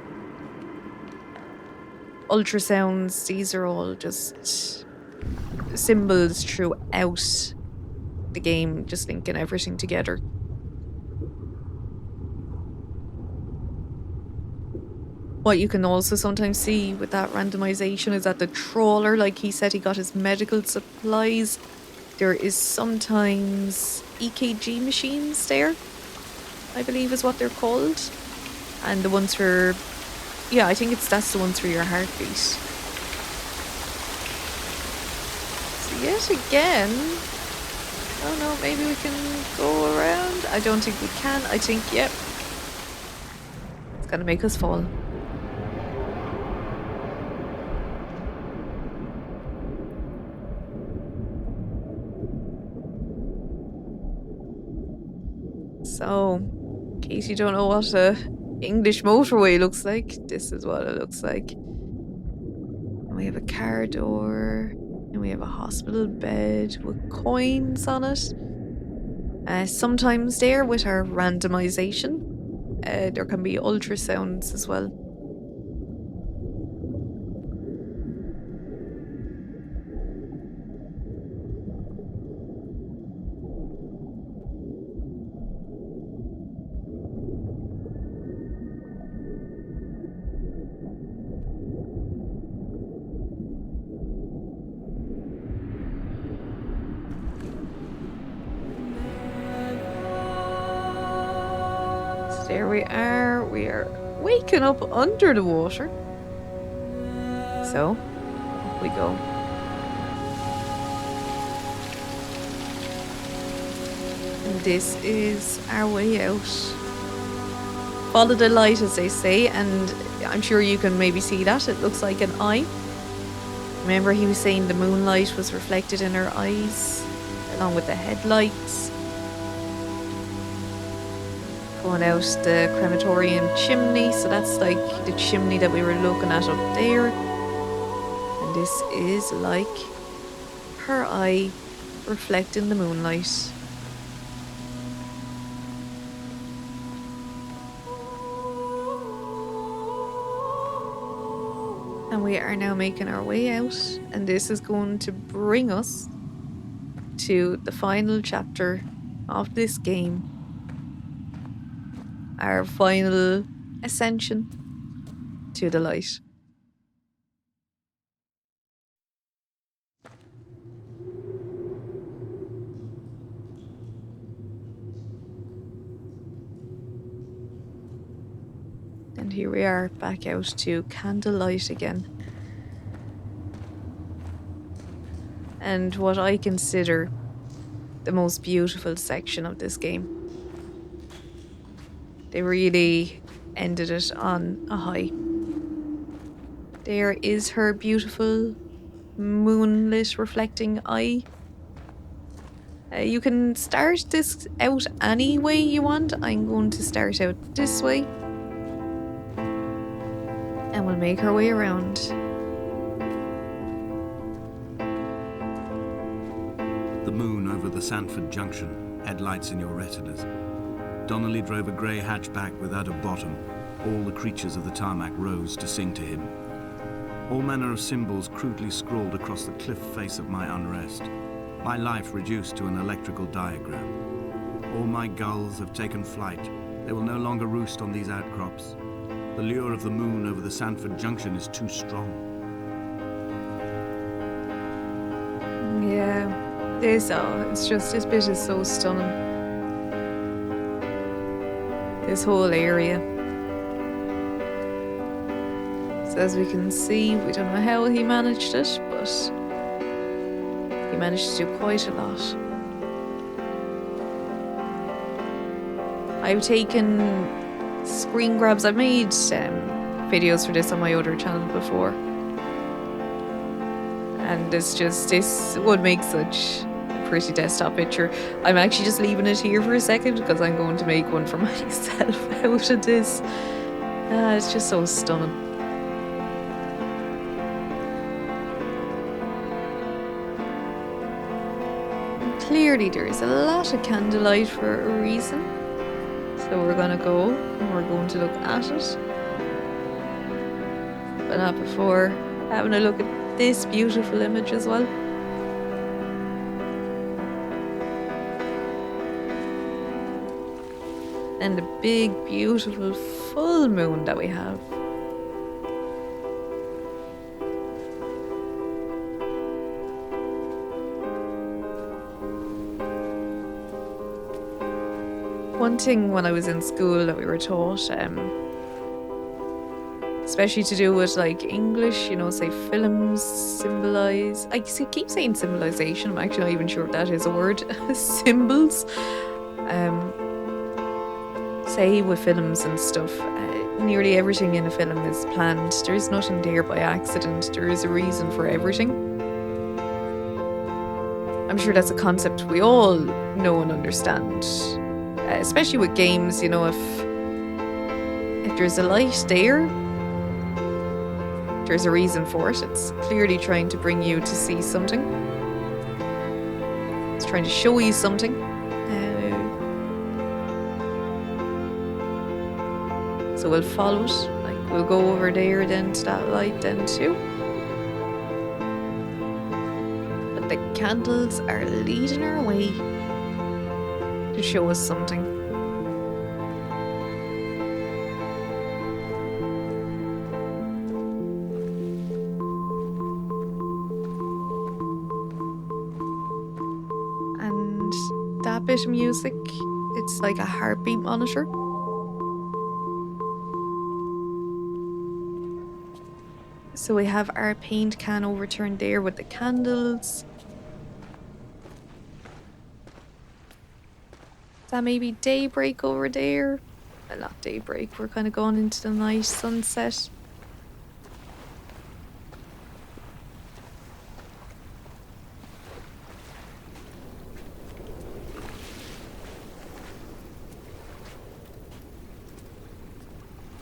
ultrasounds, these are all just symbols throughout the game, just linking everything together. What you can also sometimes see with that randomization is that the trawler, like he said, he got his medical supplies. There is sometimes EKG machines there, I believe is what they're called. And the ones for, yeah, I think that's the ones for your heartbeat. So yet again, oh no, maybe we can go around. I don't think we can. I think, yep. It's gonna make us fall. So, in case you don't know what a English motorway looks like, this is what it looks like. And we have a car door, and we have a hospital bed with coins on it. Sometimes there, with our randomization, there can be ultrasounds as well. There we are waking up under the water. So, up we go. And this is our way out. Follow the light, as they say, and I'm sure you can maybe see that. It looks like an eye. Remember, he was saying the moonlight was reflected in her eyes, along with the headlights. Going out the crematorium chimney, so that's like the chimney that we were looking at up there. And this is like her eye reflecting the moonlight. And we are now making our way out, and this is going to bring us to the final chapter of this game. Our final ascension to the light. And here we are, back out to candlelight again. And what I consider the most beautiful section of this game. They really ended it on a high. There is her beautiful moonlit reflecting eye. You can start this out any way you want. I'm going to start out this way. And we'll make our way around. The moon over the Sandford Junction, headlights in your retinas. Donnelly drove a grey hatchback without a bottom. All the creatures of the tarmac rose to sing to him. All manner of symbols crudely scrawled across the cliff face of my unrest. My life reduced to an electrical diagram. All my gulls have taken flight. They will no longer roost on these outcrops. The lure of the moon over the Sandford Junction is too strong. Yeah, this bit is so stunning. This whole area. So as we can see, we don't know how he managed it, but he managed to do quite a lot. I've taken screen grabs. I've made videos for this on my other channel before. And this would make such a pretty desktop picture. I'm actually just leaving it here for a second because I'm going to make one for myself out of this. It's just so stunning. Clearly there is a lot of candlelight for a reason. So we're gonna go and we're going to look at it. But not before having a look at this beautiful image as well. And the big, beautiful full moon that we have. One thing when I was in school that we were taught, especially to do with like English, say films symbolize. I keep saying symbolization. I'm actually not even sure if that is a word. Symbols. Say with films and stuff, nearly everything in a film is planned. There is nothing there by accident. There is a reason for everything. I'm sure that's a concept we all know and understand. Especially with games, if there's a light there, there's a reason for it. It's clearly trying to bring you to see something. It's trying to show you something. So we'll follow it. Like we'll go over there, then to that light, then too. But the candles are leading our way to show us something. And that bit of music, it's like a heartbeat monitor. So we have our paint can overturned there with the candles. That maybe daybreak over there. Well, not daybreak, we're kind of going into the night sunset.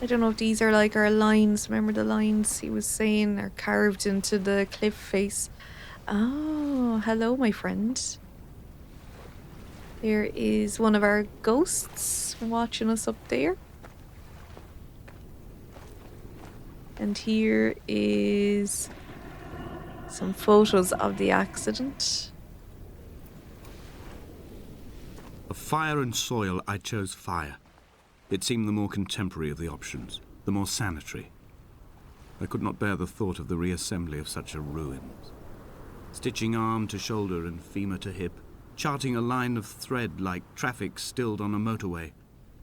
I don't know if these are like our lines. Remember the lines he was saying are carved into the cliff face. Oh, hello, my friend. There is one of our ghosts watching us up there. And here is some photos of the accident. Of fire and soil, I chose fire. It seemed the more contemporary of the options, the more sanitary. I could not bear the thought of the reassembly of such a ruins. Stitching arm to shoulder and femur to hip, charting a line of thread like traffic stilled on a motorway,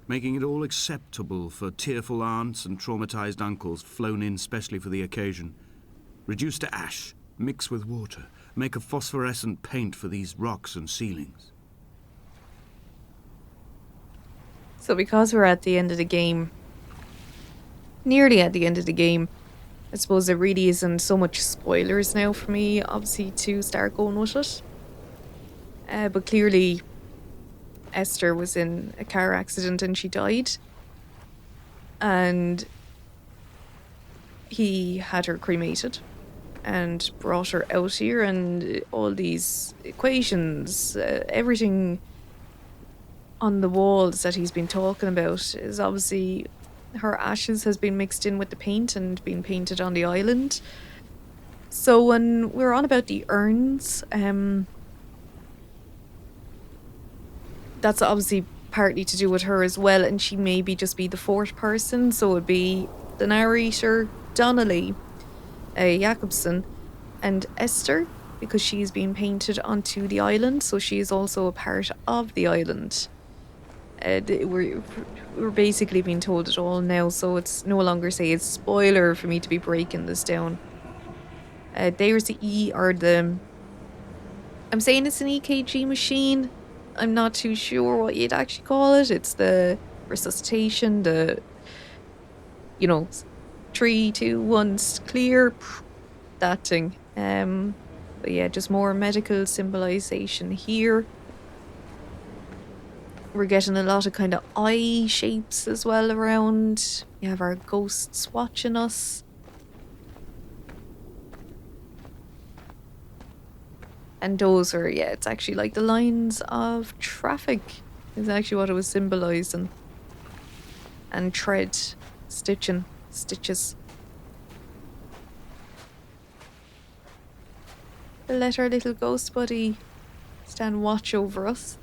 making it all acceptable for tearful aunts and traumatized uncles flown in specially for the occasion. Reduce to ash, mix with water, make a phosphorescent paint for these rocks and ceilings. So because we're at the end of the game, nearly at the end of the game, I suppose there really isn't so much spoilers now for me, obviously, to start going with it. But clearly, Esther was in a car accident and she died. And he had her cremated and brought her out here, and all these equations, everything on the walls that he's been talking about is obviously her ashes has been mixed in with the paint and been painted on the island. So when we're on about the urns, that's obviously partly to do with her as well, and she maybe just be the fourth person, so it'd be the narrator, Donnelly, Jacobson, and Esther, because she's been painted onto the island, so she is also a part of the island. We're basically being told it all now, so it's no longer say it's spoiler for me to be breaking this down. There's the I'm saying it's an EKG machine. I'm not too sure what you'd actually call it. It's the resuscitation, 3, 2, 1, clear, that thing. But yeah, just more medical symbolization here. We're getting a lot of kind of eye shapes as well around. We have our ghosts watching us. And those are, it's actually like the lines of traffic is actually what it was symbolizing. And tread, stitches. Let our little ghost buddy stand watch over us.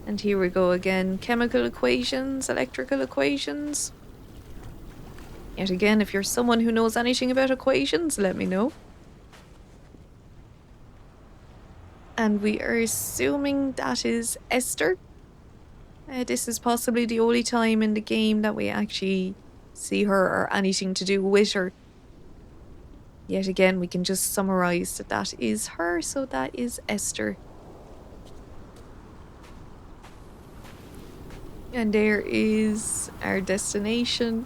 And here we go again. Chemical equations, electrical equations. Yet again, if you're someone who knows anything about equations, let me know. And we are assuming that is Esther. This is possibly the only time in the game that we actually see her or anything to do with her. Yet again, we can just summarize that that is her, so that is Esther. And there is our destination.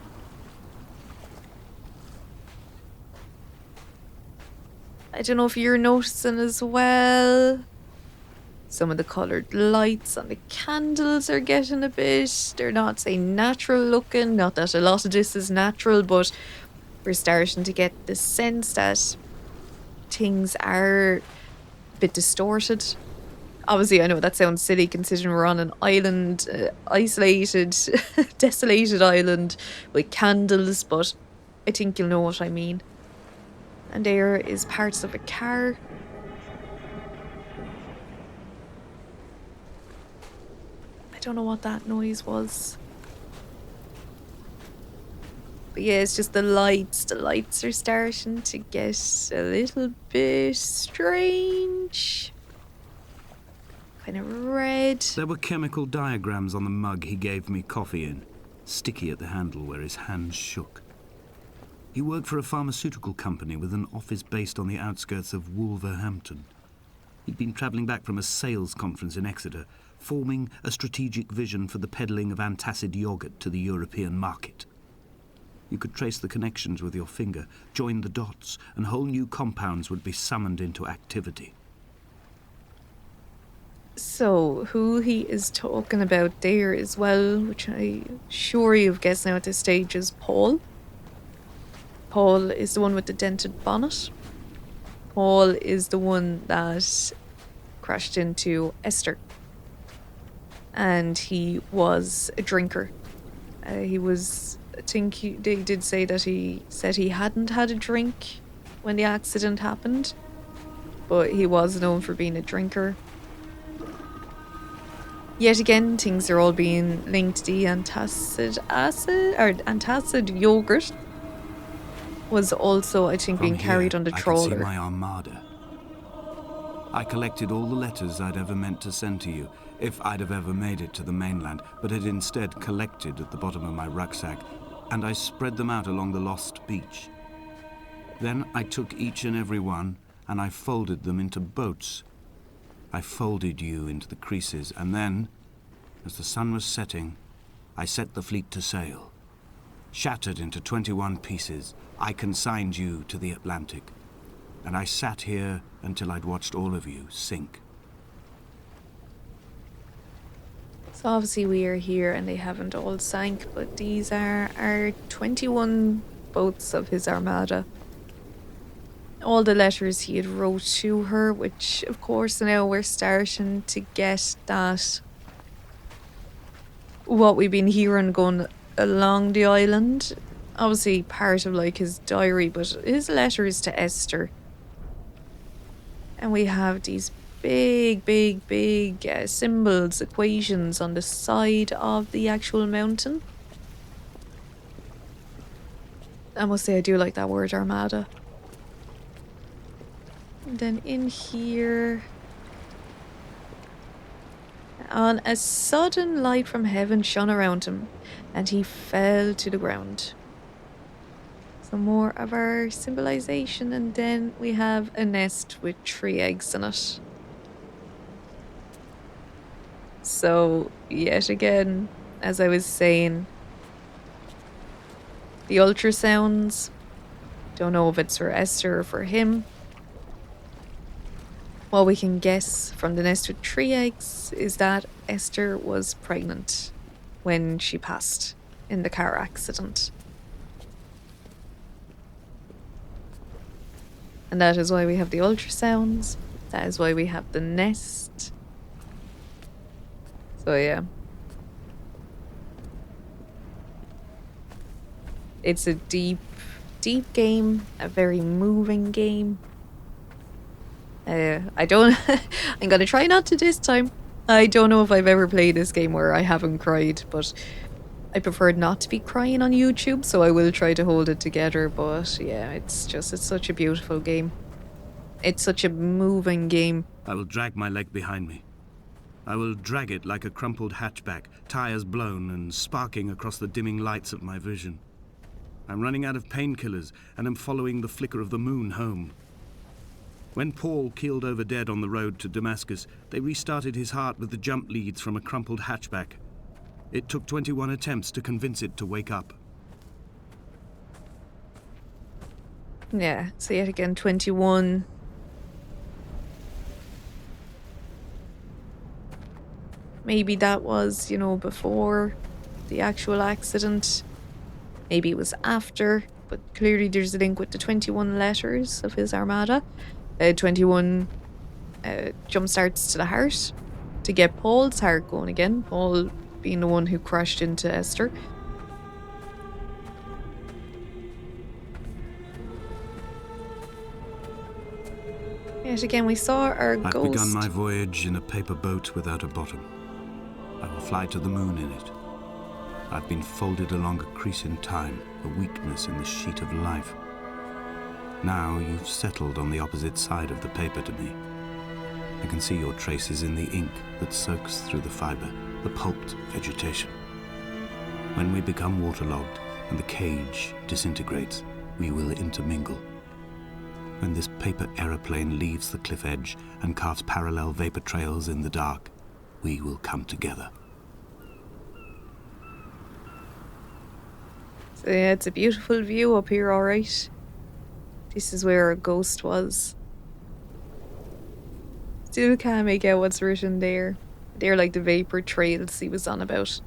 I don't know if you're noticing as well. Some of the coloured lights on the candles are getting a bit... They're not, say, natural looking. Not that a lot of this is natural, but we're starting to get the sense that things are a bit distorted. Obviously, I know that sounds silly considering we're on an island, isolated, desolated island with candles, but I think you'll know what I mean. And there is parts of a car. I don't know what that noise was. But yeah, it's just the lights. The lights are starting to get a little bit strange. Kind of red. There were chemical diagrams on the mug he gave me coffee in, sticky at the handle where his hands shook. He worked for a pharmaceutical company with an office based on the outskirts of Wolverhampton. He'd been travelling back from a sales conference in Exeter, forming a strategic vision for the peddling of antacid yogurt to the European market. You could trace the connections with your finger, join the dots, and whole new compounds would be summoned into activity. So, who he is talking about there as well, which I'm sure you've guessed now at this stage, is Paul. Paul is the one with the dented bonnet. Paul is the one that crashed into Esther. And he was a drinker. They did say that he said he hadn't had a drink when the accident happened, but he was known for being a drinker. Yet again, things are all being linked. The antacid yogurt was also, I think, being carried on the trawler. I can see my armada. I collected all the letters I'd ever meant to send to you, if I'd have ever made it to the mainland, but had instead collected at the bottom of my rucksack, and I spread them out along the lost beach. Then I took each and every one, and I folded them into boats. I folded you into the creases, and then, as the sun was setting, I set the fleet to sail. Shattered into 21 pieces, I consigned you to the Atlantic, and I sat here until I'd watched all of you sink. So obviously we are here and they haven't all sank, but these are our 21 boats of his armada. All the letters he had wrote to her, which of course now we're starting to get that what we've been hearing going along the island. Obviously part of like his diary, but his letters to Esther. And we have these big symbols, equations on the side of the actual mountain. I must say I do like that word, armada. And then in here, on a sudden light from heaven shone around him, and he fell to the ground. Some more of our symbolization, and then we have a nest with 3 eggs in it. So, yet again, as I was saying, the ultrasounds, don't know if it's for Esther or for him. What we can guess from the nest with 3 eggs is that Esther was pregnant when she passed in the car accident. And that is why we have the ultrasounds. That is why we have the nest. So yeah. It's a deep game, a very moving game. I'm gonna try not to this time. I don't know if I've ever played this game where I haven't cried, but I prefer not to be crying on YouTube, so I will try to hold it together. But yeah, it's such a beautiful game. It's such a moving game. I will drag my leg behind me. I will drag it like a crumpled hatchback, tires blown and sparking across the dimming lights of my vision. I'm running out of painkillers and am following the flicker of the moon home. When Paul keeled over dead on the road to Damascus, they restarted his heart with the jump leads from a crumpled hatchback. It took 21 attempts to convince it to wake up. Yeah, so yet again, 21. Maybe that was, before the actual accident. Maybe it was after, but clearly there's a link with the 21 letters of his armada. 21 jump starts to the heart to get Paul's heart going again. Paul being the one who crashed into Esther. Yet again, we saw our ghost. I've begun my voyage in a paper boat without a bottom. I will fly to the moon in it. I've been folded along a crease in time, a weakness in the sheet of life. Now you've settled on the opposite side of the paper to me. I can see your traces in the ink that soaks through the fiber, the pulped vegetation. When we become waterlogged and the cage disintegrates, we will intermingle. When this paper aeroplane leaves the cliff edge and carves parallel vapor trails in the dark, we will come together. So yeah, it's a beautiful view up here, alright. This is where our ghost was. Still can't make out what's written there. They're like the vapor trails he was on about.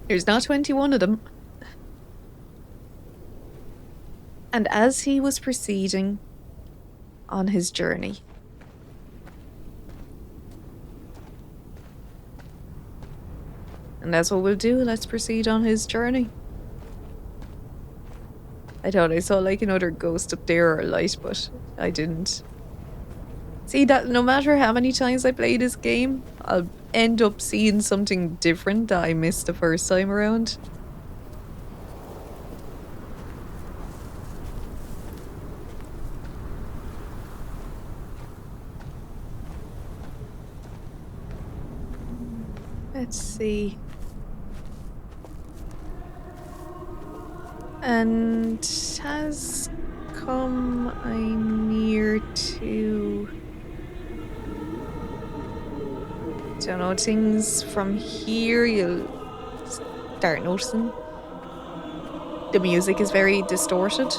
There's not 21 of them. And as he was proceeding on his journey, And that's what we'll do. Let's proceed on his journey. I thought I saw like another ghost up there or a light, but I didn't. See, that no matter how many times I play this game, I'll end up seeing something different that I missed the first time around. Let's see. And has come I'm near to... Don't know, things from here you'll start noticing. The music is very distorted.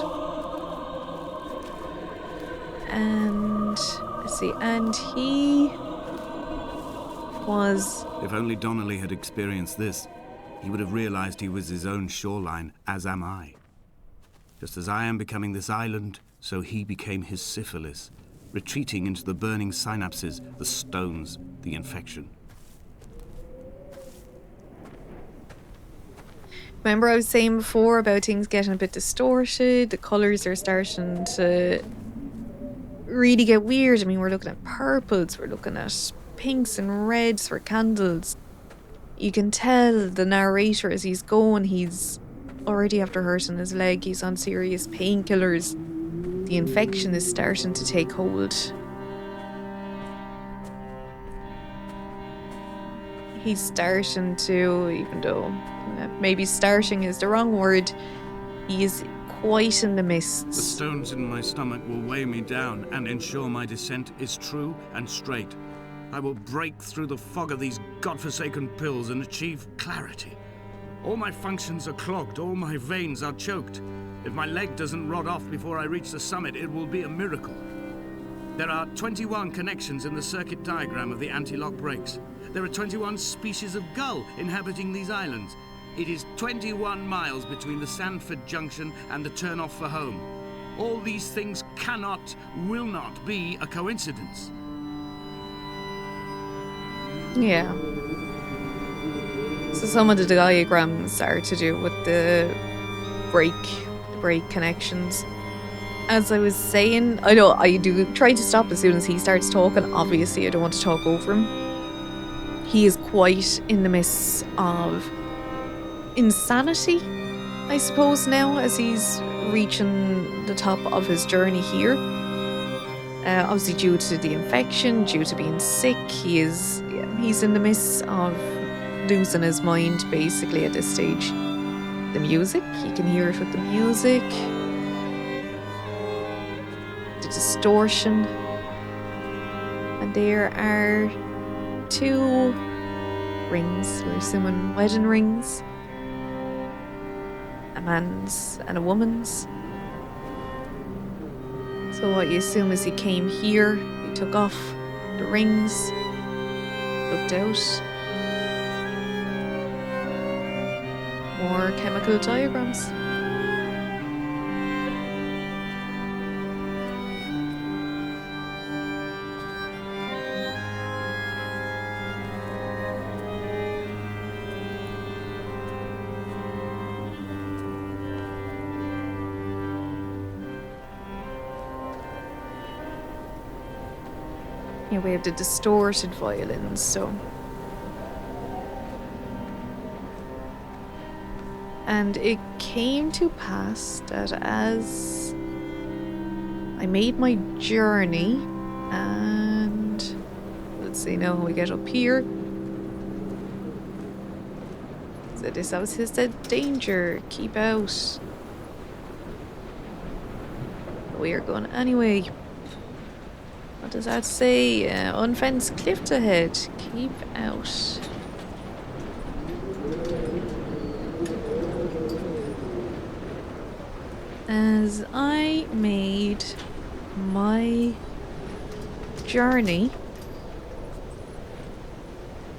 And let's see, and he was... If only Donnelly had experienced this, he would have realized he was his own shoreline, as am I. Just as I am becoming this island, so he became his syphilis, retreating into the burning synapses, the stones, the infection. Remember I was saying before about things getting a bit distorted, the colours are starting to really get weird. I mean, we're looking at purples, we're looking at pinks and reds for candles. You can tell the narrator as he's going, he's already after hurting his leg, he's on serious painkillers. The infection is starting to take hold. He's starting to, even though maybe starting is the wrong word, he is quite in the mists. The stones in my stomach will weigh me down and ensure my descent is true and straight. I will break through the fog of these godforsaken pills and achieve clarity. All my functions are clogged, all my veins are choked. If my leg doesn't rot off before I reach the summit, it will be a miracle. There are 21 connections in the circuit diagram of the anti-lock brakes. There are 21 species of gull inhabiting these islands. It is 21 miles between the Sandford Junction and the turn-off for home. All these things cannot, will not be a coincidence. Yeah. So some of the diagrams are to do with the brake connections. As I was saying, I know I do try to stop as soon as he starts talking. Obviously, I don't want to talk over him. He is quite in the midst of insanity, I suppose, now as he's reaching the top of his journey here. Obviously, due to the infection, due to being sick, he's in the midst of losing his mind, basically, at this stage. The music, you can hear it with the music. The distortion. And there are 2 rings, we're assuming wedding rings. A man's and a woman's. So what you assume is he came here, he took off the rings, looked out. More chemical diagrams. Yeah, we have the distorted violins, so. And it came to pass that as I made my journey, and let's see now we get up here. So this house has said danger, keep out. We are going anyway. What does that say? Unfenced cliffs ahead, keep out. As I made my journey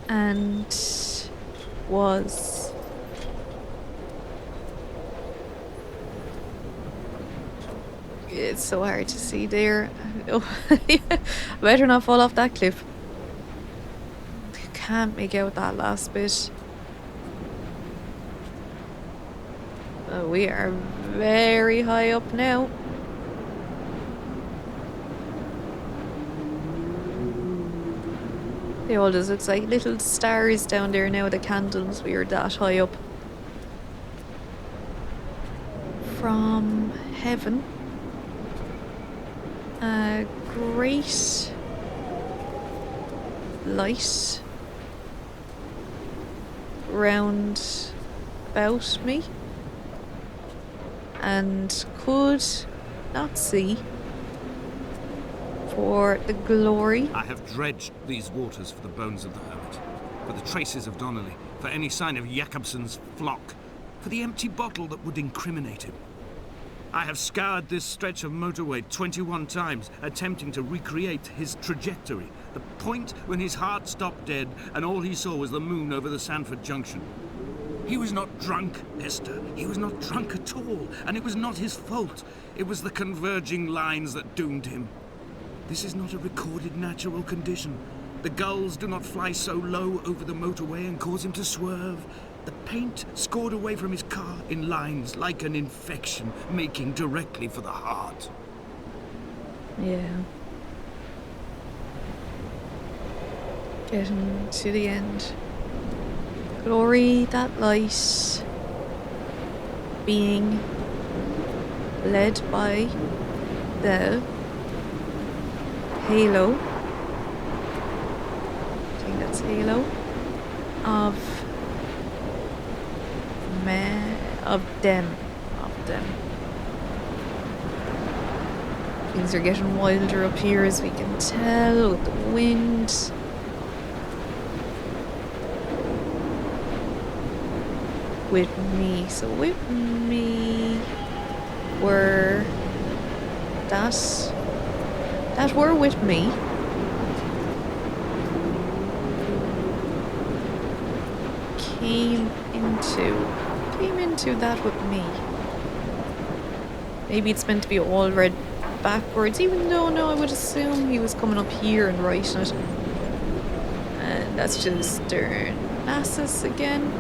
and was it's so hard to see there. Better not fall off that cliff. Can't make out that last bit. Oh, we are very high up now. They all just looks like little stars down there now, the candles. We are that high up. From heaven. A great light round about me, and could not see for the glory. I have dredged these waters for the bones of the hermit, for the traces of Donnelly, for any sign of Jakobsen's flock, for the empty bottle that would incriminate him. I have scoured this stretch of motorway 21 times, attempting to recreate his trajectory, the point when his heart stopped dead and all he saw was the moon over the Sanford Junction. He was not drunk, Esther. He was not drunk at all, and it was not his fault. It was the converging lines that doomed him. This is not a recorded natural condition. The gulls do not fly so low over the motorway and cause him to swerve. The paint scored away from his car in lines like an infection, making directly for the heart. Yeah. Getting to the end. Glory, that light. Being led by the halo. I think that's halo. Of them. Things are getting wilder up here, as we can tell, with the wind. With me. So with me were that were with me. Came into that with me. Maybe it's meant to be all read backwards, even though, no, I would assume he was coming up here and writing it. And that's just Darnassus again.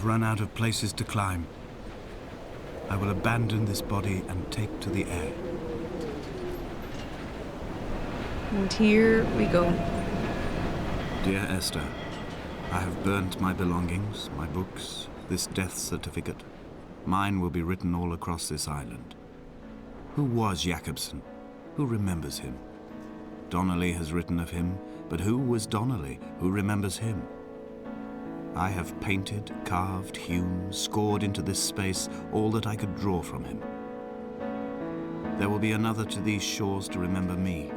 Run out of places to climb. I will abandon this body and take to the air. And here we go. Dear Esther, I have burnt my belongings, my books, this death certificate. Mine will be written all across this island. Who was Jakobsen? Who remembers him? Donnelly has written of him, but who was Donnelly? Who remembers him? I have painted, carved, hewn, scored into this space all that I could draw from him. There will be another to these shores to remember me.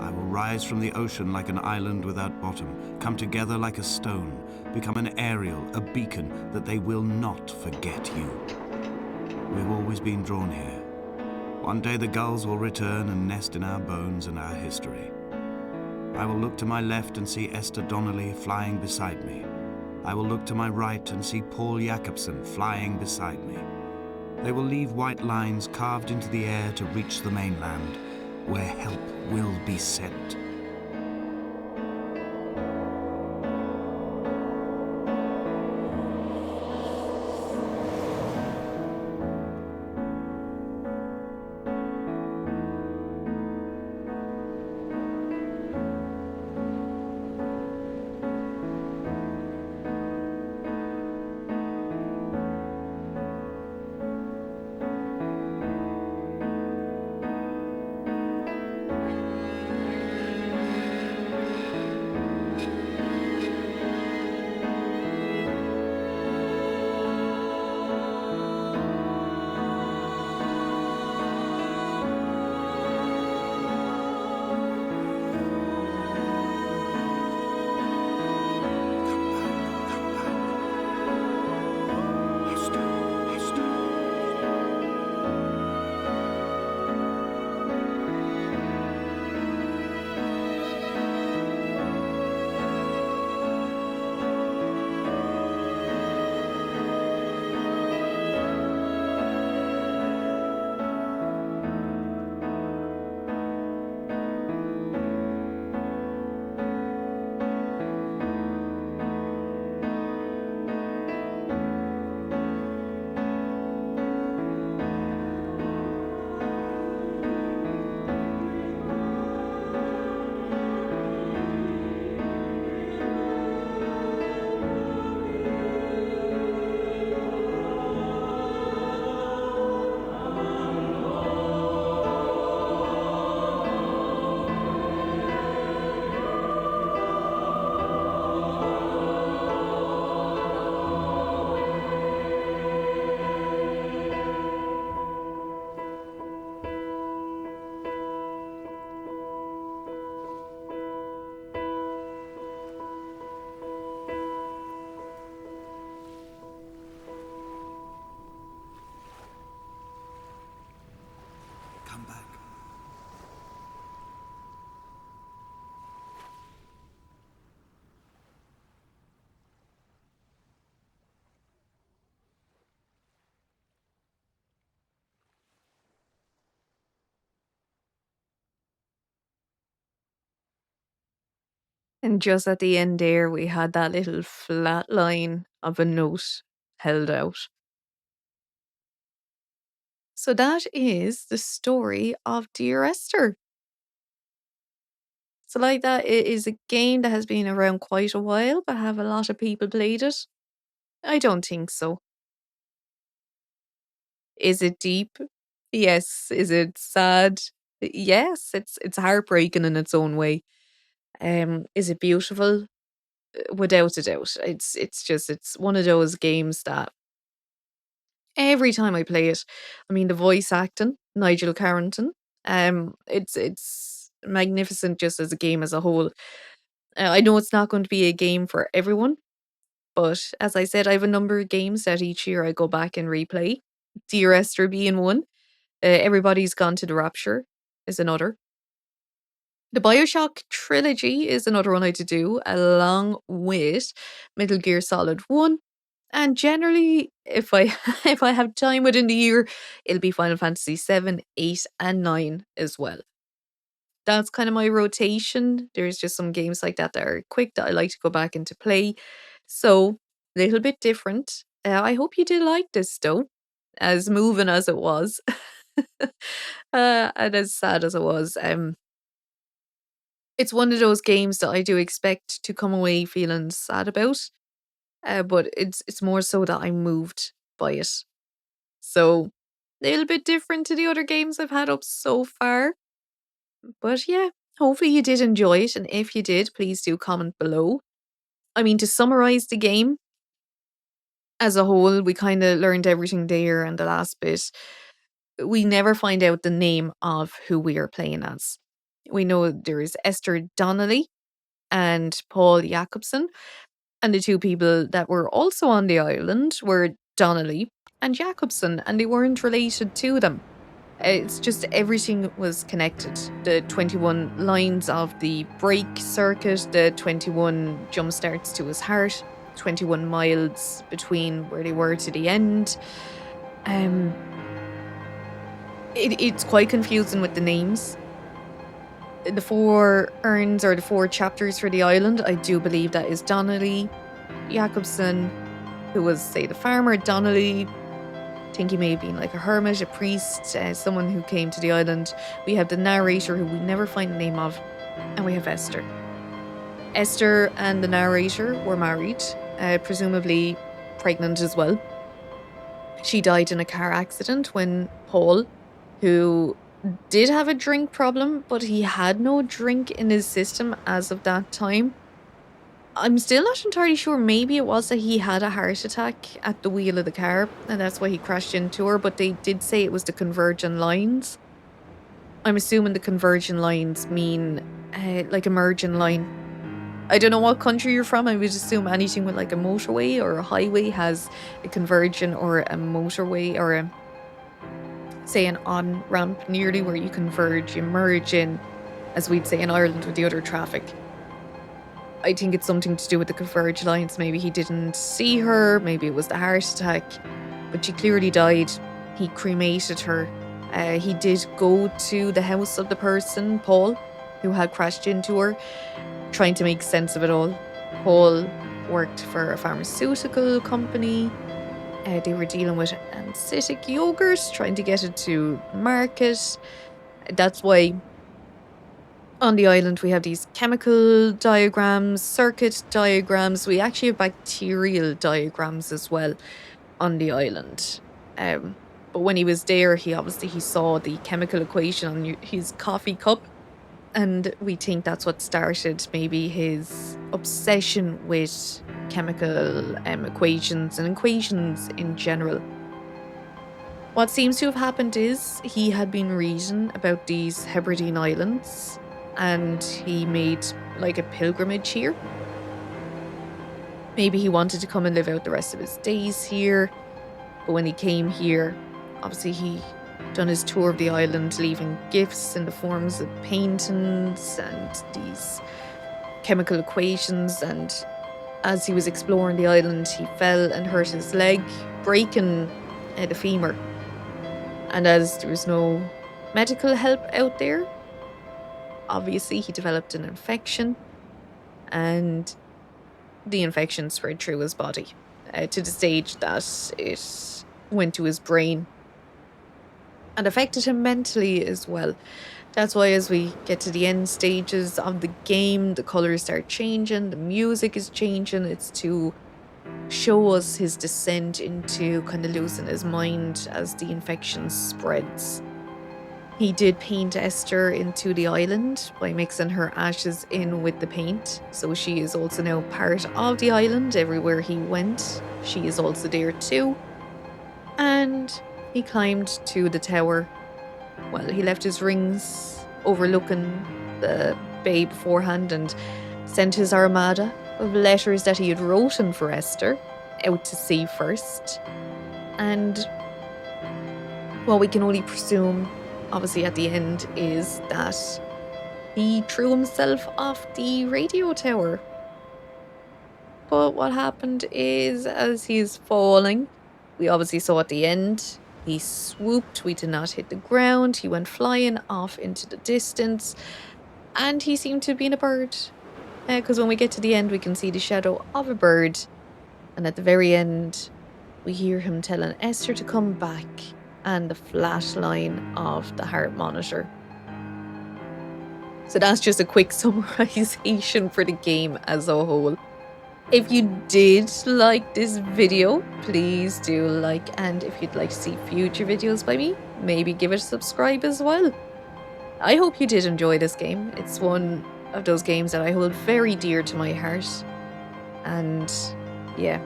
I will rise from the ocean like an island without bottom, come together like a stone, become an aerial, a beacon, that they will not forget you. We've always been drawn here. One day the gulls will return and nest in our bones and our history. I will look to my left and see Esther Donnelly flying beside me. I will look to my right and see Paul Jakobsen flying beside me. They will leave white lines carved into the air to reach the mainland, where help will be sent. And just at the end there, we had that little flat line of a note held out. So that is the story of Dear Esther. So like that, it is a game that has been around quite a while, but have a lot of people played it? I don't think so. Is it deep? Yes. Is it sad? Yes, it's heartbreaking in its own way. Is it beautiful? Without a doubt. It's one of those games that every time I play it, I mean the voice acting, Nigel Carrington, it's magnificent just as a game as a whole. I know it's not going to be a game for everyone, but as I said, I have a number of games that each year I go back and replay. Dear Esther being one. Everybody's Gone to the Rapture is another. The Bioshock trilogy is another one I to do, along with Metal Gear Solid 1. And generally, if I if I have time within the year, it'll be Final Fantasy 7, 8, and 9 as well. That's kind of my rotation. There's just some games like that are quick that I like to go back into play. So, a little bit different. I hope you did like this though, as moving as it was. And as sad as it was. It's one of those games that I do expect to come away feeling sad about. But it's more so that I'm moved by it. So, a little bit different to the other games I've had up so far. But yeah, hopefully you did enjoy it. And if you did, please do comment below. I mean, to summarize the game as a whole, we kind of learned everything there in the last bit. We never find out the name of who we are playing as. We know there is Esther Donnelly and Paul Jacobson, and the two people that were also on the island were Donnelly and Jacobson, and they weren't related to them. It's just everything was connected. The 21 lines of the brake circuit, the 21 jump starts to his heart, 21 miles between where they were to the end. It's quite confusing with the names. The 4 urns or the 4 chapters for the island, I do believe that is Donnelly, Jacobson, who was, say, the farmer, Donnelly. I think he may have been like a hermit, a priest, someone who came to the island. We have the narrator, who we never find the name of, and we have Esther. Esther and the narrator were married, presumably pregnant as well. She died in a car accident when Paul, who did have a drink problem, but he had no drink in his system as of that time. I'm still not entirely sure. Maybe it was that he had a heart attack at the wheel of the car, and that's why he crashed into her, but they did say it was the converging lines. I'm assuming the converging lines mean like a merging line. I don't know what country you're from. I would assume anything with like a motorway or a highway has a converging or a motorway or a, say, an on-ramp nearly where you converge, you merge in, as we'd say in Ireland with the other traffic. I think it's something to do with the converge lines. Maybe he didn't see her, maybe it was the heart attack, but she clearly died. He cremated her. He did go to the house of the person, Paul, who had crashed into her, trying to make sense of it all. Paul worked for a pharmaceutical company. They were dealing with acidic yogurt, trying to get it to market. That's why on the island we have these chemical diagrams, circuit diagrams. We actually have bacterial diagrams as well on the island. But when he was there, he saw the chemical equation on his coffee cup. And we think that's what started maybe his obsession with chemical equations and equations in general. What seems to have happened is he had been reading about these Hebridean Islands and he made like a pilgrimage here. Maybe he wanted to come and live out the rest of his days here. But when he came here, obviously he done his tour of the island, leaving gifts in the forms of paintings and these chemical equations. And as he was exploring the island, he fell and hurt his leg, breaking the femur. And as there was no medical help out there, obviously he developed an infection. and the infection spread through his body to the stage that it went to his brain and affected him mentally as well. That's why as we get to the end stages of the game, the colours start changing, the music is changing. It's to show us his descent into kind of losing his mind as the infection spreads. He did paint Esther into the island by mixing her ashes in with the paint. So she is also now part of the island. Everywhere he went, she is also there too. And he climbed to the tower. Well, he left his rings overlooking the bay beforehand and sent his armada of letters that he had written for Esther out to sea first. And what we can only presume, obviously at the end, is that he threw himself off the radio tower. But what happened is, as he's falling, we obviously saw at the end, he swooped, we did not hit the ground, he went flying off into the distance, and he seemed to have been a bird. Because when we get to the end, we can see the shadow of a bird, and at the very end, we hear him telling Esther to come back, and the flash line of the heart monitor. So that's just a quick summarization for the game as a whole. If you did like this video, please do like, and if you'd like to see future videos by me, maybe give it a subscribe as well. I hope you did enjoy this game. It's one of those games that I hold very dear to my heart. And yeah,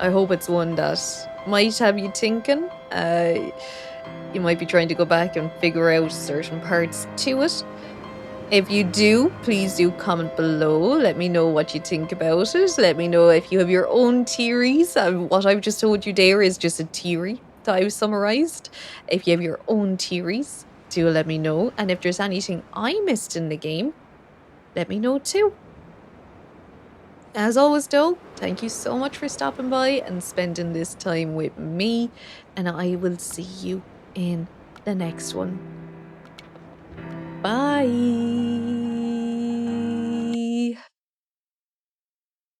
I hope it's one that might have you thinking. You might be trying to go back and figure out certain parts to it. If you do, please do comment below. Let me know what you think about it. Let me know if you have your own theories. What I've just told you there is just a theory that I've summarized. If you have your own theories, do let me know. And if there's anything I missed in the game, let me know too. As always though, thank you so much for stopping by and spending this time with me. And I will see you in the next one. Bye.